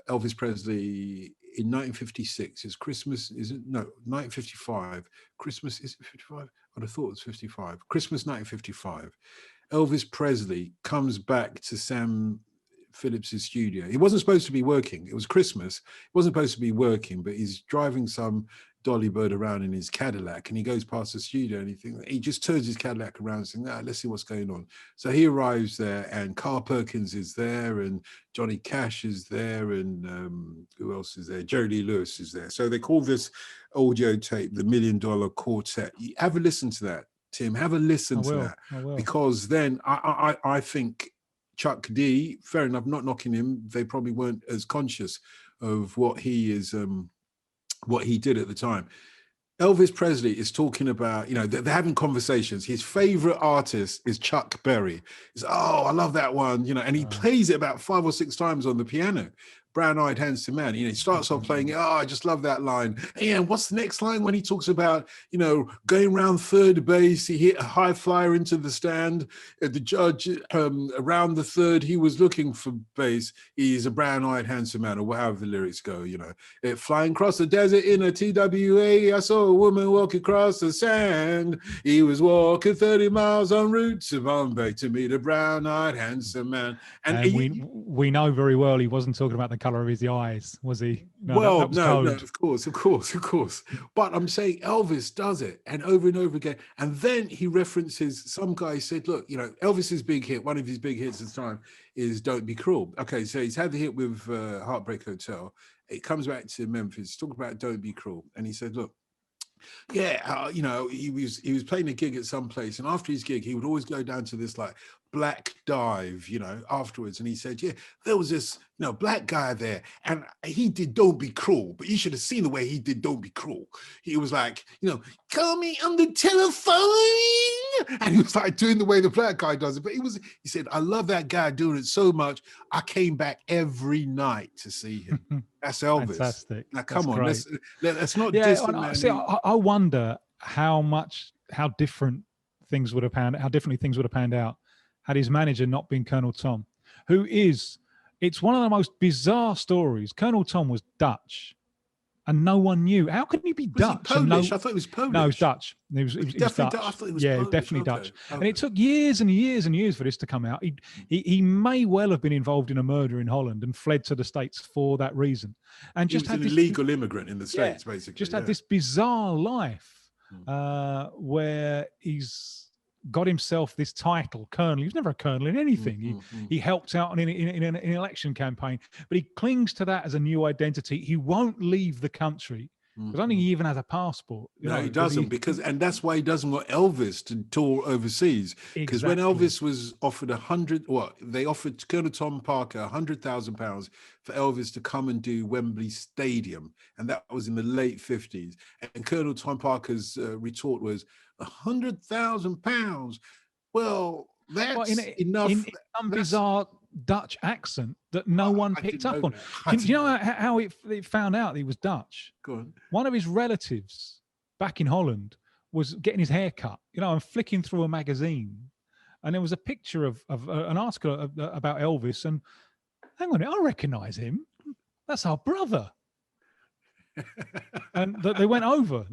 Elvis Presley in 1956. It's Christmas, is it? No, 1955. Christmas, is it 55? I'd have thought it was 55. Christmas 1955. Elvis Presley comes back to Sam Phillips's studio. He wasn't supposed to be working. It was Christmas. He wasn't supposed to be working, but he's driving some dolly bird around in his Cadillac, and he goes past the studio and he just turns his Cadillac around saying, let's see what's going on. So he arrives there, and Carl Perkins is there, and Johnny Cash is there, and who else is there? Jerry Lee Lewis is there. So they call this audio tape the $1 Million Quartet. Have a listen to that, Tim. Have a listen to that, because then I think Chuck D, fair enough, not knocking him, they probably weren't as conscious of what he did at the time. Elvis Presley is talking about, they're having conversations. His favorite artist is Chuck Berry. He's, I love that one, and he plays it about 5 or 6 times on the piano. Brown-eyed handsome man. He starts off playing it. I just love that line. And what's the next line when he talks about, going around third base, he hit a high flyer into the stand. The judge around the third, he was looking for base. He's a brown-eyed handsome man, or however the lyrics go. Flying across the desert in a TWA, I saw a woman walk across the sand. He was walking 30 miles en route to Bombay to meet a brown-eyed handsome man. And we know very well he wasn't talking about the color of his eyes, was he? No, of course. But I'm saying Elvis does it, and over again. And then he references, some guy said, look, Elvis's big hit, one of his big hits at the time is Don't Be Cruel. Okay, so he's had the hit with Heartbreak Hotel. It comes back to Memphis, talk about Don't Be Cruel. And he said, look, Yeah, he was playing a gig at some place, and after his gig, he would always go down to this like black dive, afterwards. And he said, yeah, there was this, black guy there, and he did Don't Be Cruel, but you should have seen the way he did Don't Be Cruel. He was like, call me on the telephone. And he was like doing the way the black guy does it. But he said, I love that guy doing it so much. I came back every night to see him. That's Elvis. Fantastic. Now, come on, great. let's not diss the man. See, I wonder how differently things would have panned out had his manager not been Colonel Tom, it's one of the most bizarre stories. Colonel Tom was Dutch, and no one knew. How could he be Dutch? Was he Polish? I thought he was Polish. No, he was Dutch. He was definitely Dutch. I thought he was Polish. definitely Dutch. Okay. And it took years and years and years for this to come out. He may well have been involved in a murder in Holland and fled to the States for that reason. And he was an illegal immigrant in the States, basically. Just had this bizarre life where he's got himself this title, colonel. He was never a colonel in anything. He helped out in an election campaign, but he clings to that as a new identity. He won't leave the country. I don't think he even has a passport. He doesn't, and that's why he doesn't want Elvis to tour overseas. Because when Elvis was offered they offered Colonel Tom Parker £100,000 for Elvis to come and do Wembley Stadium, and that was in the late 50s. And Colonel Tom Parker's retort was £100,000. Well, that's enough. In some bizarre Dutch accent that no one picked up on. Do you know how it found out that he was Dutch? Go on. One of his relatives back in Holland was getting his hair cut, and flicking through a magazine, and there was a picture of an article about Elvis, and hang on, I recognise him. That's our brother. And they went over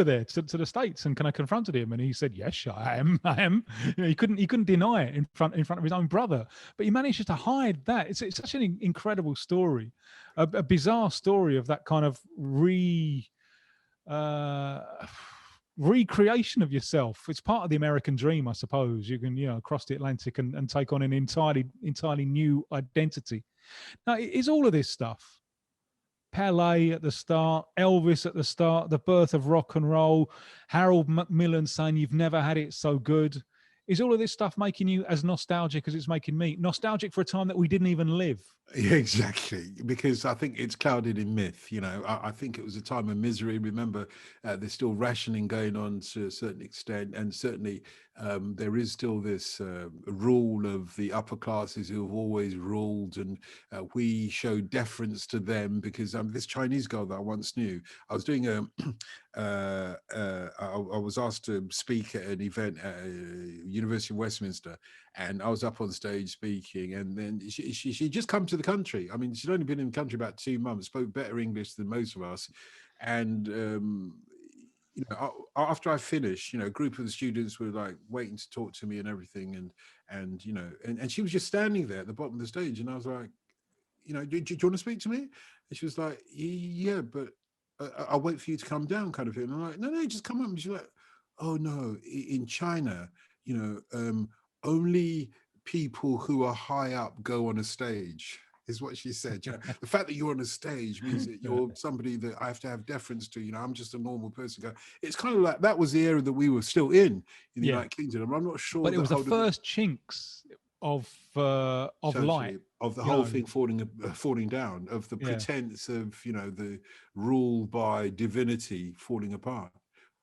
there to the States and kind of confronted him, and he said, yes, I am. He couldn't deny it in front of his own brother, but he managed to hide that. It's such an incredible story, a bizarre story of that kind of recreation of yourself. It's part of the American dream, I suppose. You can cross the Atlantic and take on an entirely new identity. Now, is all of this stuff Pelé at the start, Elvis at the start, the birth of rock and roll, Harold Macmillan saying you've never had it so good? Is all of this stuff making you as nostalgic as it's making me? Nostalgic for a time that we didn't even live? Yeah, exactly. Because I think it's clouded in myth. I think it was a time of misery. Remember, there's still rationing going on to a certain extent. And certainly there is still this rule of the upper classes who have always ruled. And we show deference to them because this Chinese girl that I once knew, I was doing I was asked to speak at an event at University of Westminster, and I was up on stage speaking, and then she just come to the country. I mean, she'd only been in the country about 2 months, spoke better English than most of us, and after I finished, a group of the students were like waiting to talk to me and everything, and she was just standing there at the bottom of the stage, and I was like, do you want to speak to me? And she was like, yeah, but I'll wait for you to come down, kind of thing. And I'm like, no, just come up. And she's like, oh no, in China, only people who are high up go on a stage, is what she said. The fact that you're on a stage means that you're somebody that I have to have deference to. I'm just a normal person. It's kind of like that was the era that we were still in the United Kingdom. I'm not sure. But it was the first chinks of light. Of the whole thing falling down, of the pretense of, the rule by divinity falling apart.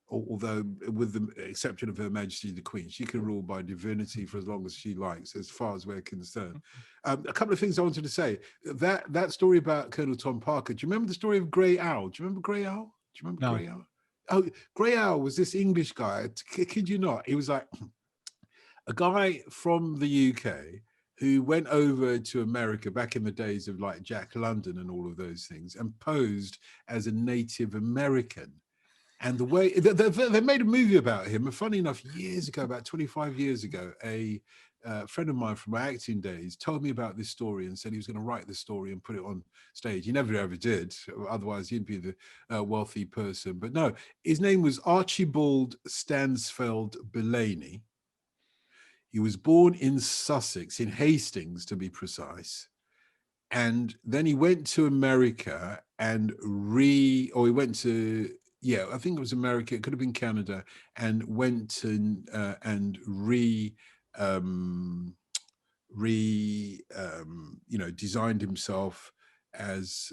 Although, with the exception of Her Majesty the Queen, she can rule by divinity for as long as she likes, as far as we're concerned. A couple of things I wanted to say. That story about Colonel Tom Parker, do you remember the story of Grey Owl? Do you remember Grey Owl? Grey Owl? Oh, Grey Owl was this English guy, kid you not, he was like a guy from the UK who went over to America back in the days of like Jack London and all of those things, and posed as a Native American. And the way they made a movie about him, and funny enough, years ago, about 25 years ago, a friend of mine from my acting days told me about this story and said he was going to write the story and put it on stage. He never ever did, otherwise he'd be the wealthy person. But no, his name was Archibald Stansfeld Belaney. He was born in Sussex, in Hastings to be precise. And then he went to America and he went to I think it was America. It could have been Canada, and went and designed himself as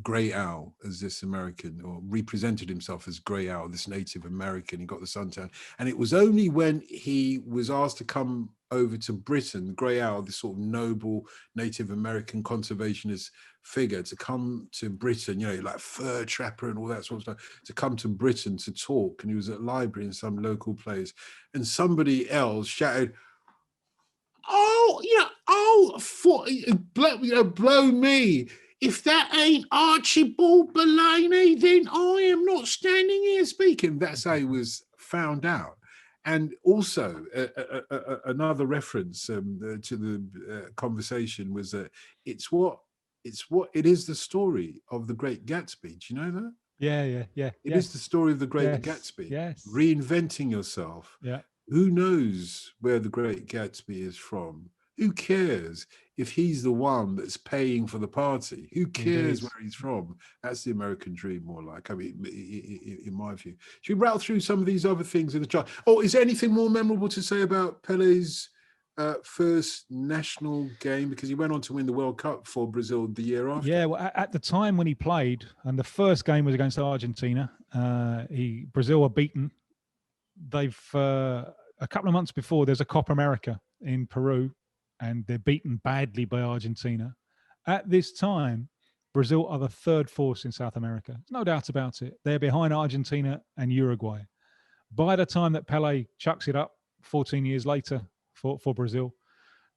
Grey Owl, as this American, or represented himself as Grey Owl, this Native American. He got the suntan, and it was only when he was asked to come over to Britain, Grey Owl, this sort of noble Native American conservationist figure, to come to Britain, like fur trapper and all that sort of stuff, to come to Britain to talk. And he was at a library in some local place, and somebody else shouted, blow me. If that ain't Archibald Bellany, then I am not standing here speaking. That's how he was found out. And also, another reference to the conversation was that it is the story of the Great Gatsby. Do you know that? Yeah. It is the story of the Great Gatsby. Yes. Reinventing yourself. Yeah. Who knows where the Great Gatsby is from? Who cares if he's the one that's paying for the party? Who cares where he's from? That's the American dream, more like. I mean, in my view. Should we rattle through some of these other things in the chart? Oh, is there anything more memorable to say about Pelé's first national game? Because he went on to win the World Cup for Brazil the year after. Yeah, well, at the time when he played, and the first game was against Argentina, Brazil were beaten. They've a couple of months before, there's a Copa America in Peru, and they're beaten badly by Argentina. At this time, Brazil are the third force in South America. No doubt about it. They're behind Argentina and Uruguay. By the time that Pelé chucks it up 14 years later for Brazil,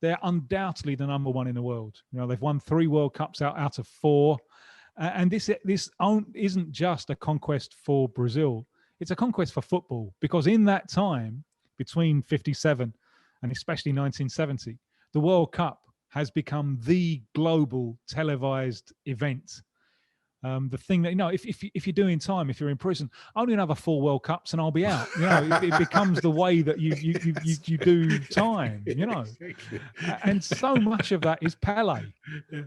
they're undoubtedly the number one in the world. They've won 3 World Cups out of 4. And this isn't just a conquest for Brazil. It's a conquest for football, because in that time, between 57 and especially 1970, the World Cup has become the global televised event. The thing that, if you're doing time, if you're in prison, only another 4 World Cups and I'll be out. It becomes the way that you do time. And so much of that is Pelé.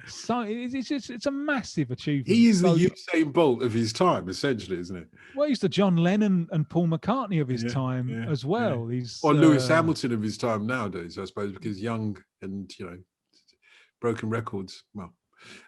So it's a massive achievement. He is the Usain Bolt of his time, essentially, isn't it? Well, he's the John Lennon and Paul McCartney of his time as well. He's or Lewis Hamilton of his time nowadays, I suppose, because young and broken records. Well.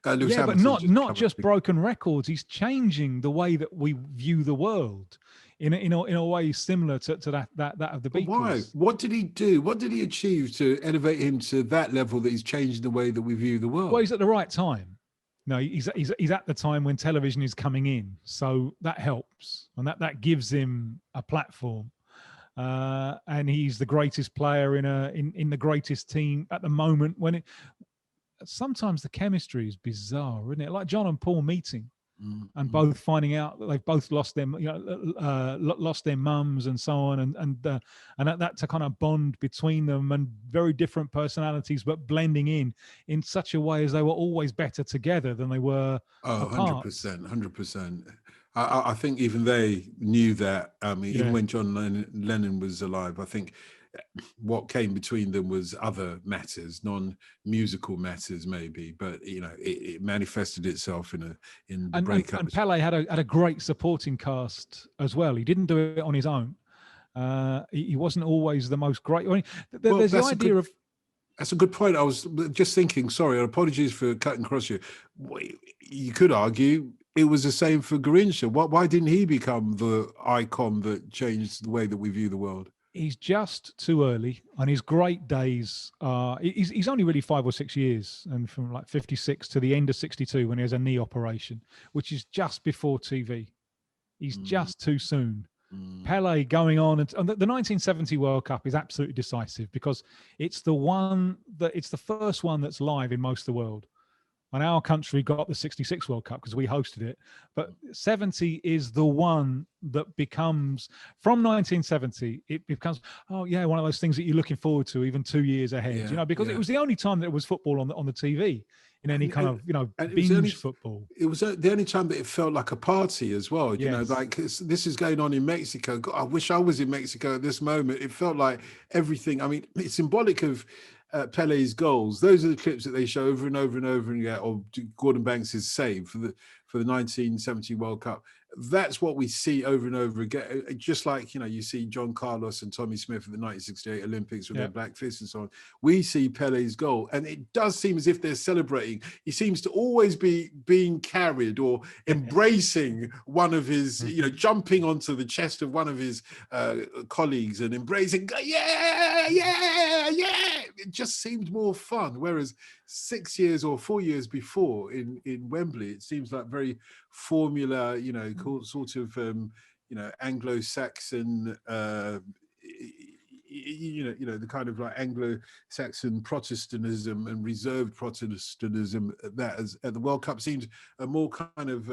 But not just broken records. He's changing the way that we view the world in a way similar to that of the Beatles. Why? What did he do? What did he achieve to elevate him to that level that he's changing the way that we view the world? Well, he's at the right time. No, he's at the time when television is coming in, so that helps, and that gives him a platform. And he's the greatest player in the greatest team at the moment. Sometimes the chemistry is bizarre, isn't it? Like John and Paul meeting and both finding out that they've both lost their mums and so on, and that to kind of bond between them, and very different personalities, but blending in such a way as they were always better together than they were apart. 100%. I think even they knew that. Even when John Lennon was alive, I think what came between them was other matters, non-musical matters, maybe, but it manifested itself in the breakup. And Pelé had a great supporting cast as well. He didn't do it on his own. He wasn't always the most great. There's the idea of. That's a good point. I was just thinking. Sorry, apologies for cutting across you. You could argue it was the same for Garrincha. Why didn't he become the icon that changed the way that we view the world? He's just too early, and his great days are. He's only really 5 or 6 years, and from like 56 to the end of 62 when he has a knee operation, which is just before TV. He's just too soon. Pelé going on, and the 1970 World Cup is absolutely decisive because it's the first one that's live in most of the world. And our country got the 66 World Cup because we hosted it. But 70 is the one that becomes, from 1970, it becomes, one of those things that you're looking forward to even 2 years ahead, because it was the only time that it was football on the TV in any kind of, binge football. It was the only time that it felt like a party as well. Like this is going on in Mexico. God, I wish I was in Mexico at this moment. It felt like everything. I mean, it's symbolic of Pelé's goals. Those are the clips that they show over and over and over again, or Gordon Banks' save for the 1970 World Cup. that's what we see over and over again. Just like, you see John Carlos and Tommy Smith at the 1968 Olympics with their black fists and so on. We see Pele's goal, and it does seem as if they're celebrating. He seems to always be being carried or embracing one of his, jumping onto the chest of one of his colleagues and embracing, yeah. It just seemed more fun. Whereas 6 years or 4 years before in Wembley, it seems like very formula, sort of, Anglo-Saxon, the kind of like Anglo-Saxon Protestantism and reserved Protestantism that as at the World Cup seems a more kind of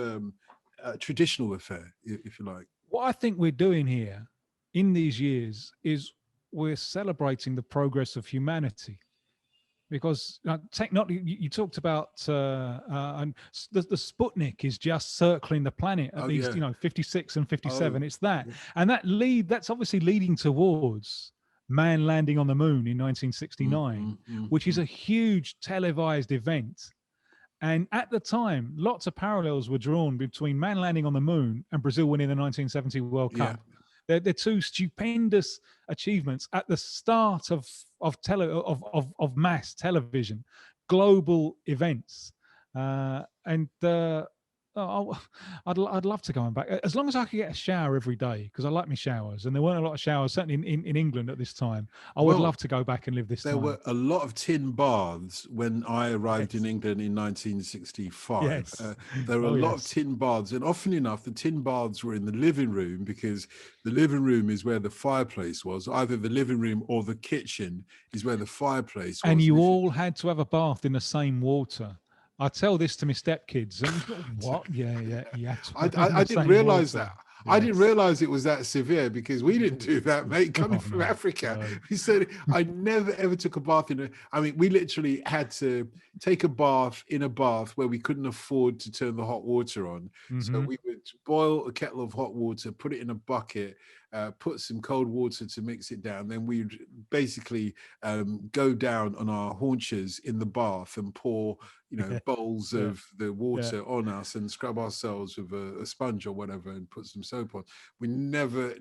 traditional affair, if you like. What I think we're doing here in these years is we're celebrating the progress of humanity. Because technology, you talked about, and the Sputnik is just circling the planet at these, 56 and 57. It's that, and that's obviously leading towards man landing on the moon in 1969, which is a huge televised event. And at the time, lots of parallels were drawn between man landing on the moon and Brazil winning the 1970 World Cup. They're two stupendous achievements at the start of mass television, global events, I'd love to go back as long as I could get a shower every day, because I like my showers, and there weren't a lot of showers certainly in England at this time. I would love to go back and live this time. There were a lot of tin baths when I arrived in England in 1965. There were a lot of tin baths, and often enough the tin baths were in the living room, because the living room is where the fireplace was. Either the living room or the kitchen is where the fireplace was. And you all had to have a bath in the same water. I tell this to my stepkids. And what? Yeah. I didn't realize that. Yes. I didn't realize it was that severe, because we didn't do that, mate. Coming from Africa, he said, I never ever took a bath we literally had to take a bath in a bath where we couldn't afford to turn the hot water on. So we would boil a kettle of hot water, put it in a bucket, put some cold water to mix it down. Then we'd basically go down on our haunches in the bath and pour, bowls of the water on us and scrub ourselves with a sponge or whatever and put some soap on. We never,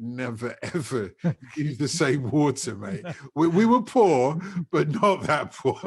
ever use the same water, mate. We were poor, but not that poor.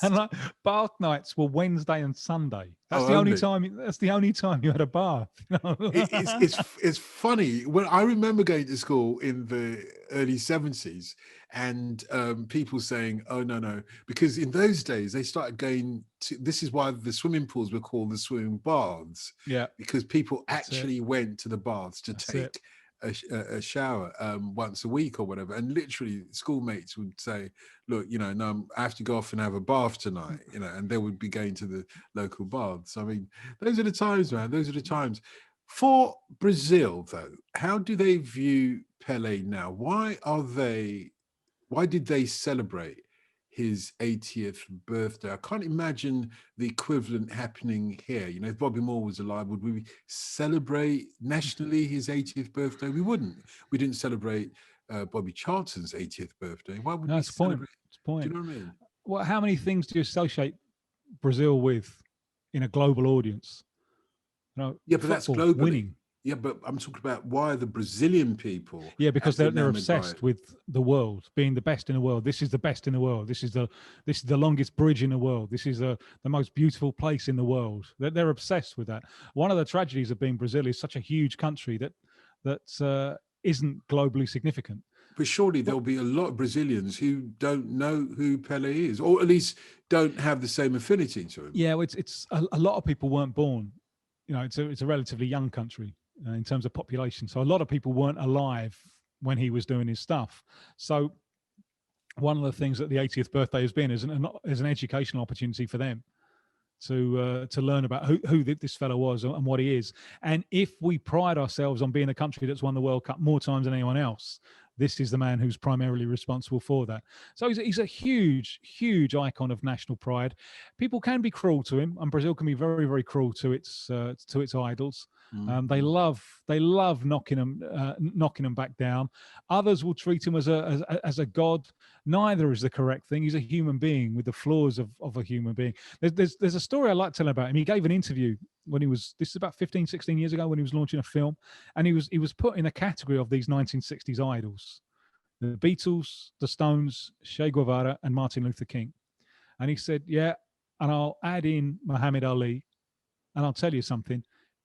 And bath nights were Wednesday and Sunday. That's the only time. That's the only time you had a bath. It's funny. When I remember going to school in the early 70s, and people saying, "Oh no," because in those days they started going to. This is why the swimming pools were called the swimming baths. Yeah, because people actually went to the baths to take a shower once a week or whatever, and literally schoolmates would say, look, no, I have to go off and have a bath tonight, and they would be going to the local baths. I mean, those are the times, man. Those are the times. For Brazil, though, how do they view Pelé now? Why did they celebrate his 80th birthday? I can't imagine the equivalent happening here. If Bobby Moore was alive, would we celebrate nationally his 80th birthday? We wouldn't. We didn't celebrate Bobby Charlton's 80th birthday. Why would we celebrate? That's the point. Do you know what I mean? Well, how many things do you associate Brazil with in a global audience? But that's globally. Winning. Yeah, but I'm talking about why the Brazilian people. Yeah, because they're obsessed with the world, being the best in the world. This is the best in the world. This is the longest bridge in the world. This is the most beautiful place in the world. They're obsessed with that. One of the tragedies of being Brazil is such a huge country that isn't globally significant. But surely there'll be a lot of Brazilians who don't know who Pelé is, or at least don't have the same affinity to him. Yeah, it's a lot of people weren't born. It's a relatively young country in terms of population. So a lot of people weren't alive when he was doing his stuff. So one of the things that the 80th birthday has been is an educational opportunity for them to learn about who this fellow was and what he is. And if we pride ourselves on being a country that's won the World Cup more times than anyone else, this is the man who's primarily responsible for that. So he's a huge, huge icon of national pride. People can be cruel to him, and Brazil can be very, very cruel to its idols. They love knocking them back down. Others will treat him as a god. Neither is the correct thing. He's a human being with the flaws of a human being. There's a story I like telling about him. He gave an interview when this is about 15, 16 years ago, when he was launching a film, and he was put in a category of these 1960s idols: the Beatles, the Stones, Che Guevara, and Martin Luther King. And he said, yeah, and I'll add in Muhammad Ali, and I'll tell you something.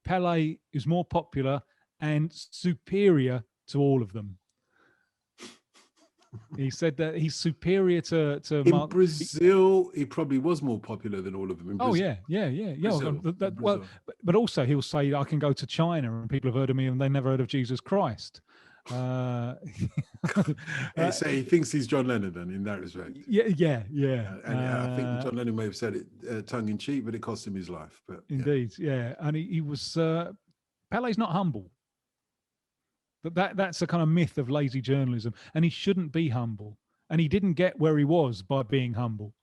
Pelé is more popular and superior to all of them. He said that he's superior to in Brazil. He probably was more popular than all of them. In Brazil. Yeah. Well, but also he'll say, I can go to China and people have heard of me and they never heard of Jesus Christ. So he thinks he's John Lennon then, in that respect. Yeah. And I think John Lennon may have said it tongue in cheek, but it cost him his life. But indeed, yeah. And he was Pelé's not humble. That's a kind of myth of lazy journalism, and he shouldn't be humble. And he didn't get where he was by being humble.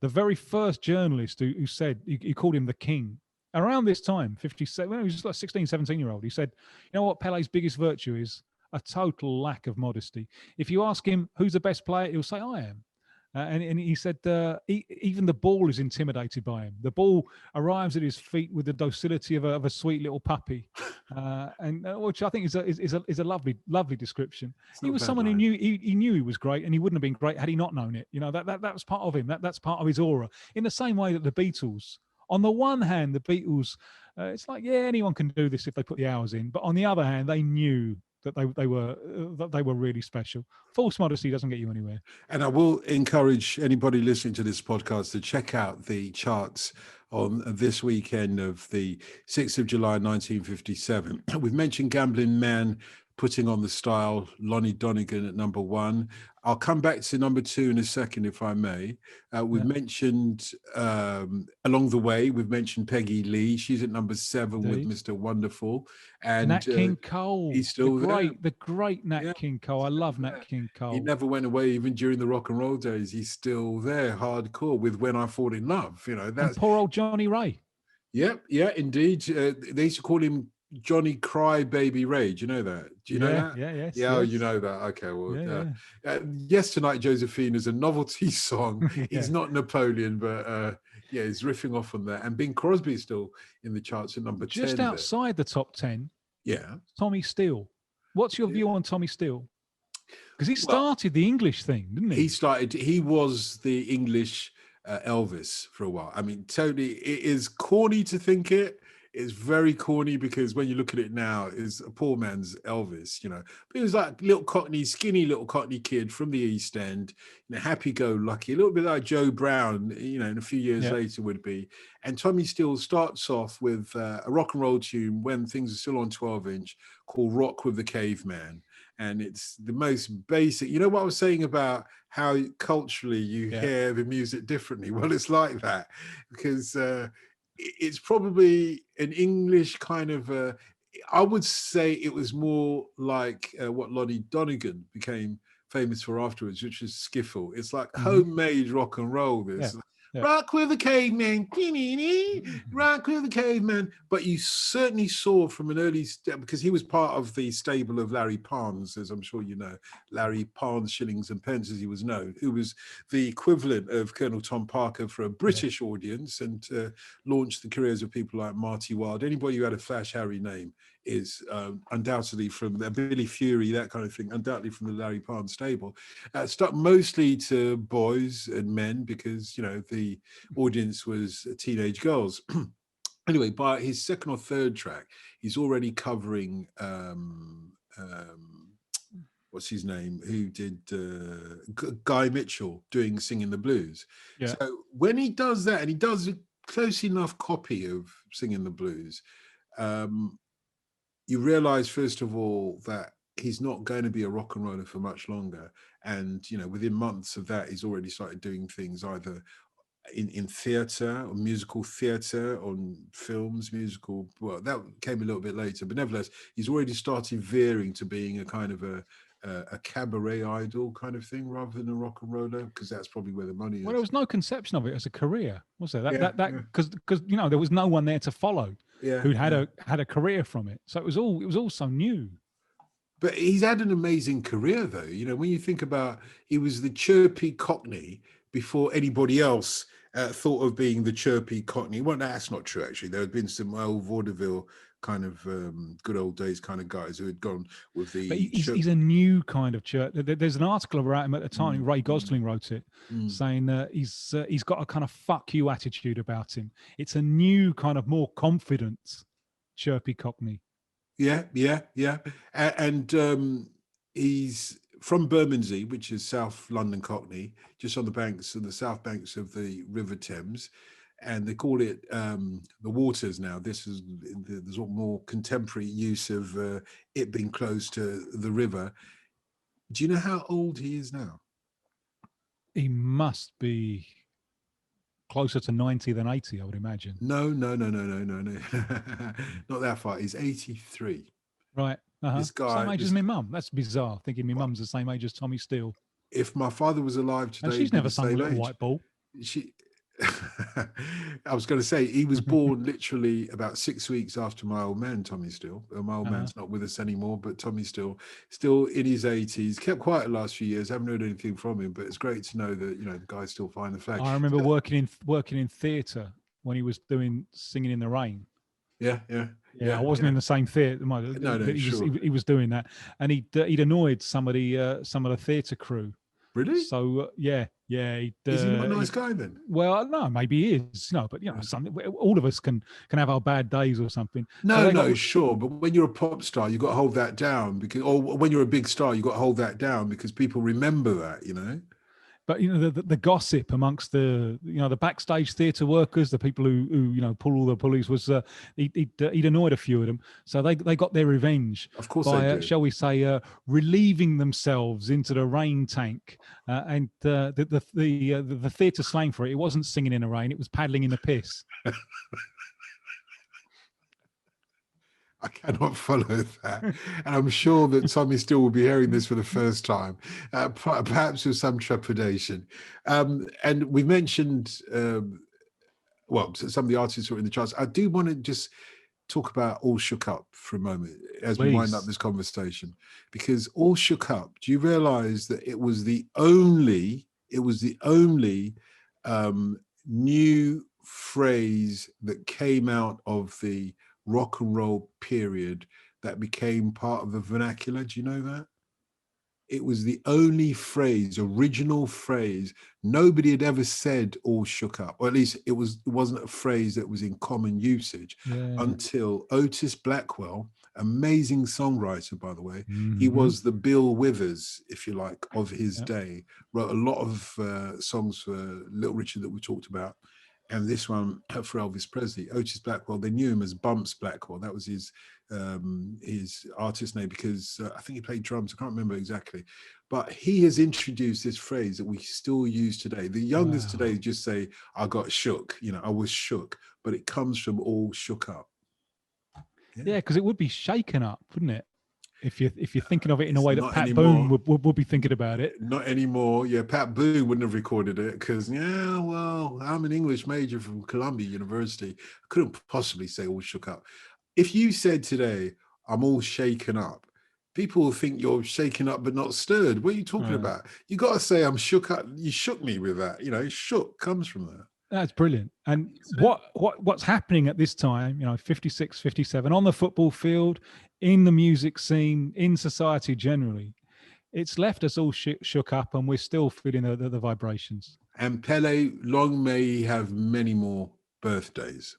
The very first journalist who said, he called him the king. Around this time, 57, when he was just like 16, 17-year-old, he said, you know what Pelé's biggest virtue is? A total lack of modesty. If you ask him who's the best player, he'll say, I am. And he said even the ball is intimidated by him. The ball arrives at his feet with the docility of a sweet little puppy, and which I think is a lovely description. He was someone who knew he knew he was great, and he wouldn't have been great had he not known it. You know, that was part of him. That's part of his aura. In the same way that the Beatles, on the one hand, the Beatles, it's like, yeah, anyone can do this if they put the hours in. But on the other hand, they knew that they were really special. False modesty doesn't get you anywhere. And I will encourage anybody listening to this podcast to check out the charts on this weekend of the 6th of July 1957. We've mentioned Gambling Man putting on the style, Lonnie Donegan at number 1. I'll come back to number 2 in a second, if I may. We've mentioned Along the Way, we've mentioned Peggy Lee. She's at number 7 with Mr. Wonderful. And Nat King Cole. He's still the great Nat King Cole. I love Nat King Cole. He never went away, even during the rock and roll days. He's still there, hardcore, with When I Fall in Love. You know, that's and poor old Johnny Ray. Yeah, indeed. They used to call him Johnny Cry Baby Ray. Do you know that? Do you know that? Yes. Oh, you know that. Okay, well, Yes Tonight Josephine is a novelty song. He's not Napoleon, but he's riffing off on that. And Bing Crosby's still in the charts at number 10. Just outside the top 10. Yeah. Tommy Steele. What's your view on Tommy Steele? Because he started the English thing, didn't he? He was the English Elvis for a while. I mean, totally, it is corny to think it. It's very corny because when you look at it now, it's a poor man's Elvis, you know. But he was like skinny little Cockney kid from the East End, you know, happy-go-lucky, a little bit like Joe Brown, you know, and a few years later would be. And Tommy Steele starts off with a rock and roll tune when things are still on 12-inch called Rock with the Caveman. And it's the most basic. You know what I was saying about how culturally you hear the music differently? Well, it's like that because it's probably an English kind of, I would say it was more like what Lonnie Donegan became famous for afterwards, which is skiffle. It's like homemade rock and roll. This. Yeah. Rock with the caveman, rock with the caveman. But you certainly saw from an early step, because he was part of the stable of Larry Parnes, as I'm sure you know, Larry Parnes, Shillings and Pence, as he was known, who was the equivalent of Colonel Tom Parker for a British audience, and launched the careers of people like Marty Wilde. Anybody who had a Flash Harry name is undoubtedly from Billy Fury, that kind of thing, undoubtedly from the Larry Parnes stable. Stuck mostly to boys and men because, you know, the audience was teenage girls. Anyway, by his second or third track, he's already covering, what's his name, who did Guy Mitchell doing Singing the Blues. Yeah. So when he does that, and he does a close enough copy of Singing the Blues, you realize, first of all, that he's not going to be a rock and roller for much longer. And, you know, within months of that, he's already started doing things either in theatre or musical theatre, on films, musical. Well, that came a little bit later, but nevertheless, he's already started veering to being a kind of a cabaret idol kind of thing rather than a rock and roller, because that's probably where the money Well, is. there was no conception of it as a career, was there? Yeah, That yeah, because you know there was no one there to follow yeah, who'd yeah. had a career from it. So it was all so new. But he's had an amazing career, though. You know, when you think about, he was the chirpy Cockney before anybody else thought of being the chirpy Cockney. Well, that's not true, actually. There had been some old vaudeville kind of good old days kind of guys who had gone with But the he's a new kind of church. There's an article about him at the time. Mm, Ray mm, Gosling wrote it, mm. saying that he's got a kind of fuck you attitude about him. It's a new kind of more confident chirpy Cockney. Yeah, yeah, yeah. And he's from Bermondsey, which is South London Cockney, just on the banks of the south banks of the River Thames. And they call it the Waters now. This is there's a more contemporary use of it being close to the river. Do you know how old he is now? He must be closer to 90 than 80, I would imagine. No, no, no, no, no, no, no. Not that far. He's 83. Right. Uh-huh. This guy, Same age as my mum. That's bizarre, thinking my mum's the same age as Tommy Steele. if my father was alive today, And she's he'd be never the sung a same little age. white ball. She I was going to say he was born literally about 6 weeks after my old man Tommy Steele. My old man's not with us anymore, but Tommy Steele, still in his 80s, kept quiet the last few years. Haven't heard anything from him, but it's great to know that, you know, the guy's still flying the flag. I remember working in theatre when he was doing Singing in the Rain. Yeah, yeah, Yeah, I wasn't in the same theatre. No, He was doing that, and he'd annoyed some of the theatre crew. Really? So yeah. Is he not a nice guy then? Well, no, maybe he is. No, but you know, something. All of us can have our bad days or something. No, sure. But when you're a pop star, you've got to hold that down, because, or when you're a big star, you've got to hold that down because people remember that, you know. But you know the gossip amongst the backstage theatre workers, the people who you know pull all the pulleys, was he'd annoyed a few of them, so they got their revenge. Of course by they did. shall we say relieving themselves into the rain tank, and the theatre slang for it wasn't singing in the rain, it was paddling in the piss. I cannot follow that. And I'm sure that Tommy Steele will be hearing this for the first time, perhaps with some trepidation. And we mentioned, some of the artists who are in the charts. I do want to just talk about All Shook Up for a moment as we wind up this conversation, because All Shook Up, do you realize that it was the only new phrase that came out of the rock and roll period that became part of the vernacular? Do you know that? It was the only original phrase. Nobody had ever said "all shook up," or at least it wasn't a phrase that was in common usage until Otis Blackwell, amazing songwriter, by the way. He was the Bill Withers, if you like, of his day. Wrote a lot of songs for Little Richard that we talked about. And this one for Elvis Presley. Otis Blackwell, they knew him as Bumps Blackwell. That was his artist name, because I think he played drums. I can't remember exactly. But he has introduced this phrase that we still use today. The youngest today just say, I got shook, you know, I was shook. But it comes from All Shook Up. Yeah, because it would be shaken up, wouldn't it? If you're thinking of it in a way that Pat anymore. Boone would be thinking about it. Not anymore. Yeah, Pat Boone wouldn't have recorded it because, I'm an English major from Columbia University. I couldn't possibly say All Shook Up. If you said today, I'm all shaken up, people will think you're shaken up but not stirred. What are you talking about? You got to say, I'm shook up. You shook me with that. You know, shook comes from that. That's brilliant. And what's happening at this time, you know, 56, 57, on the football field, in the music scene, in society generally, it's left us all shook up, and we're still feeling the vibrations. And Pelé, long may he have many more birthdays.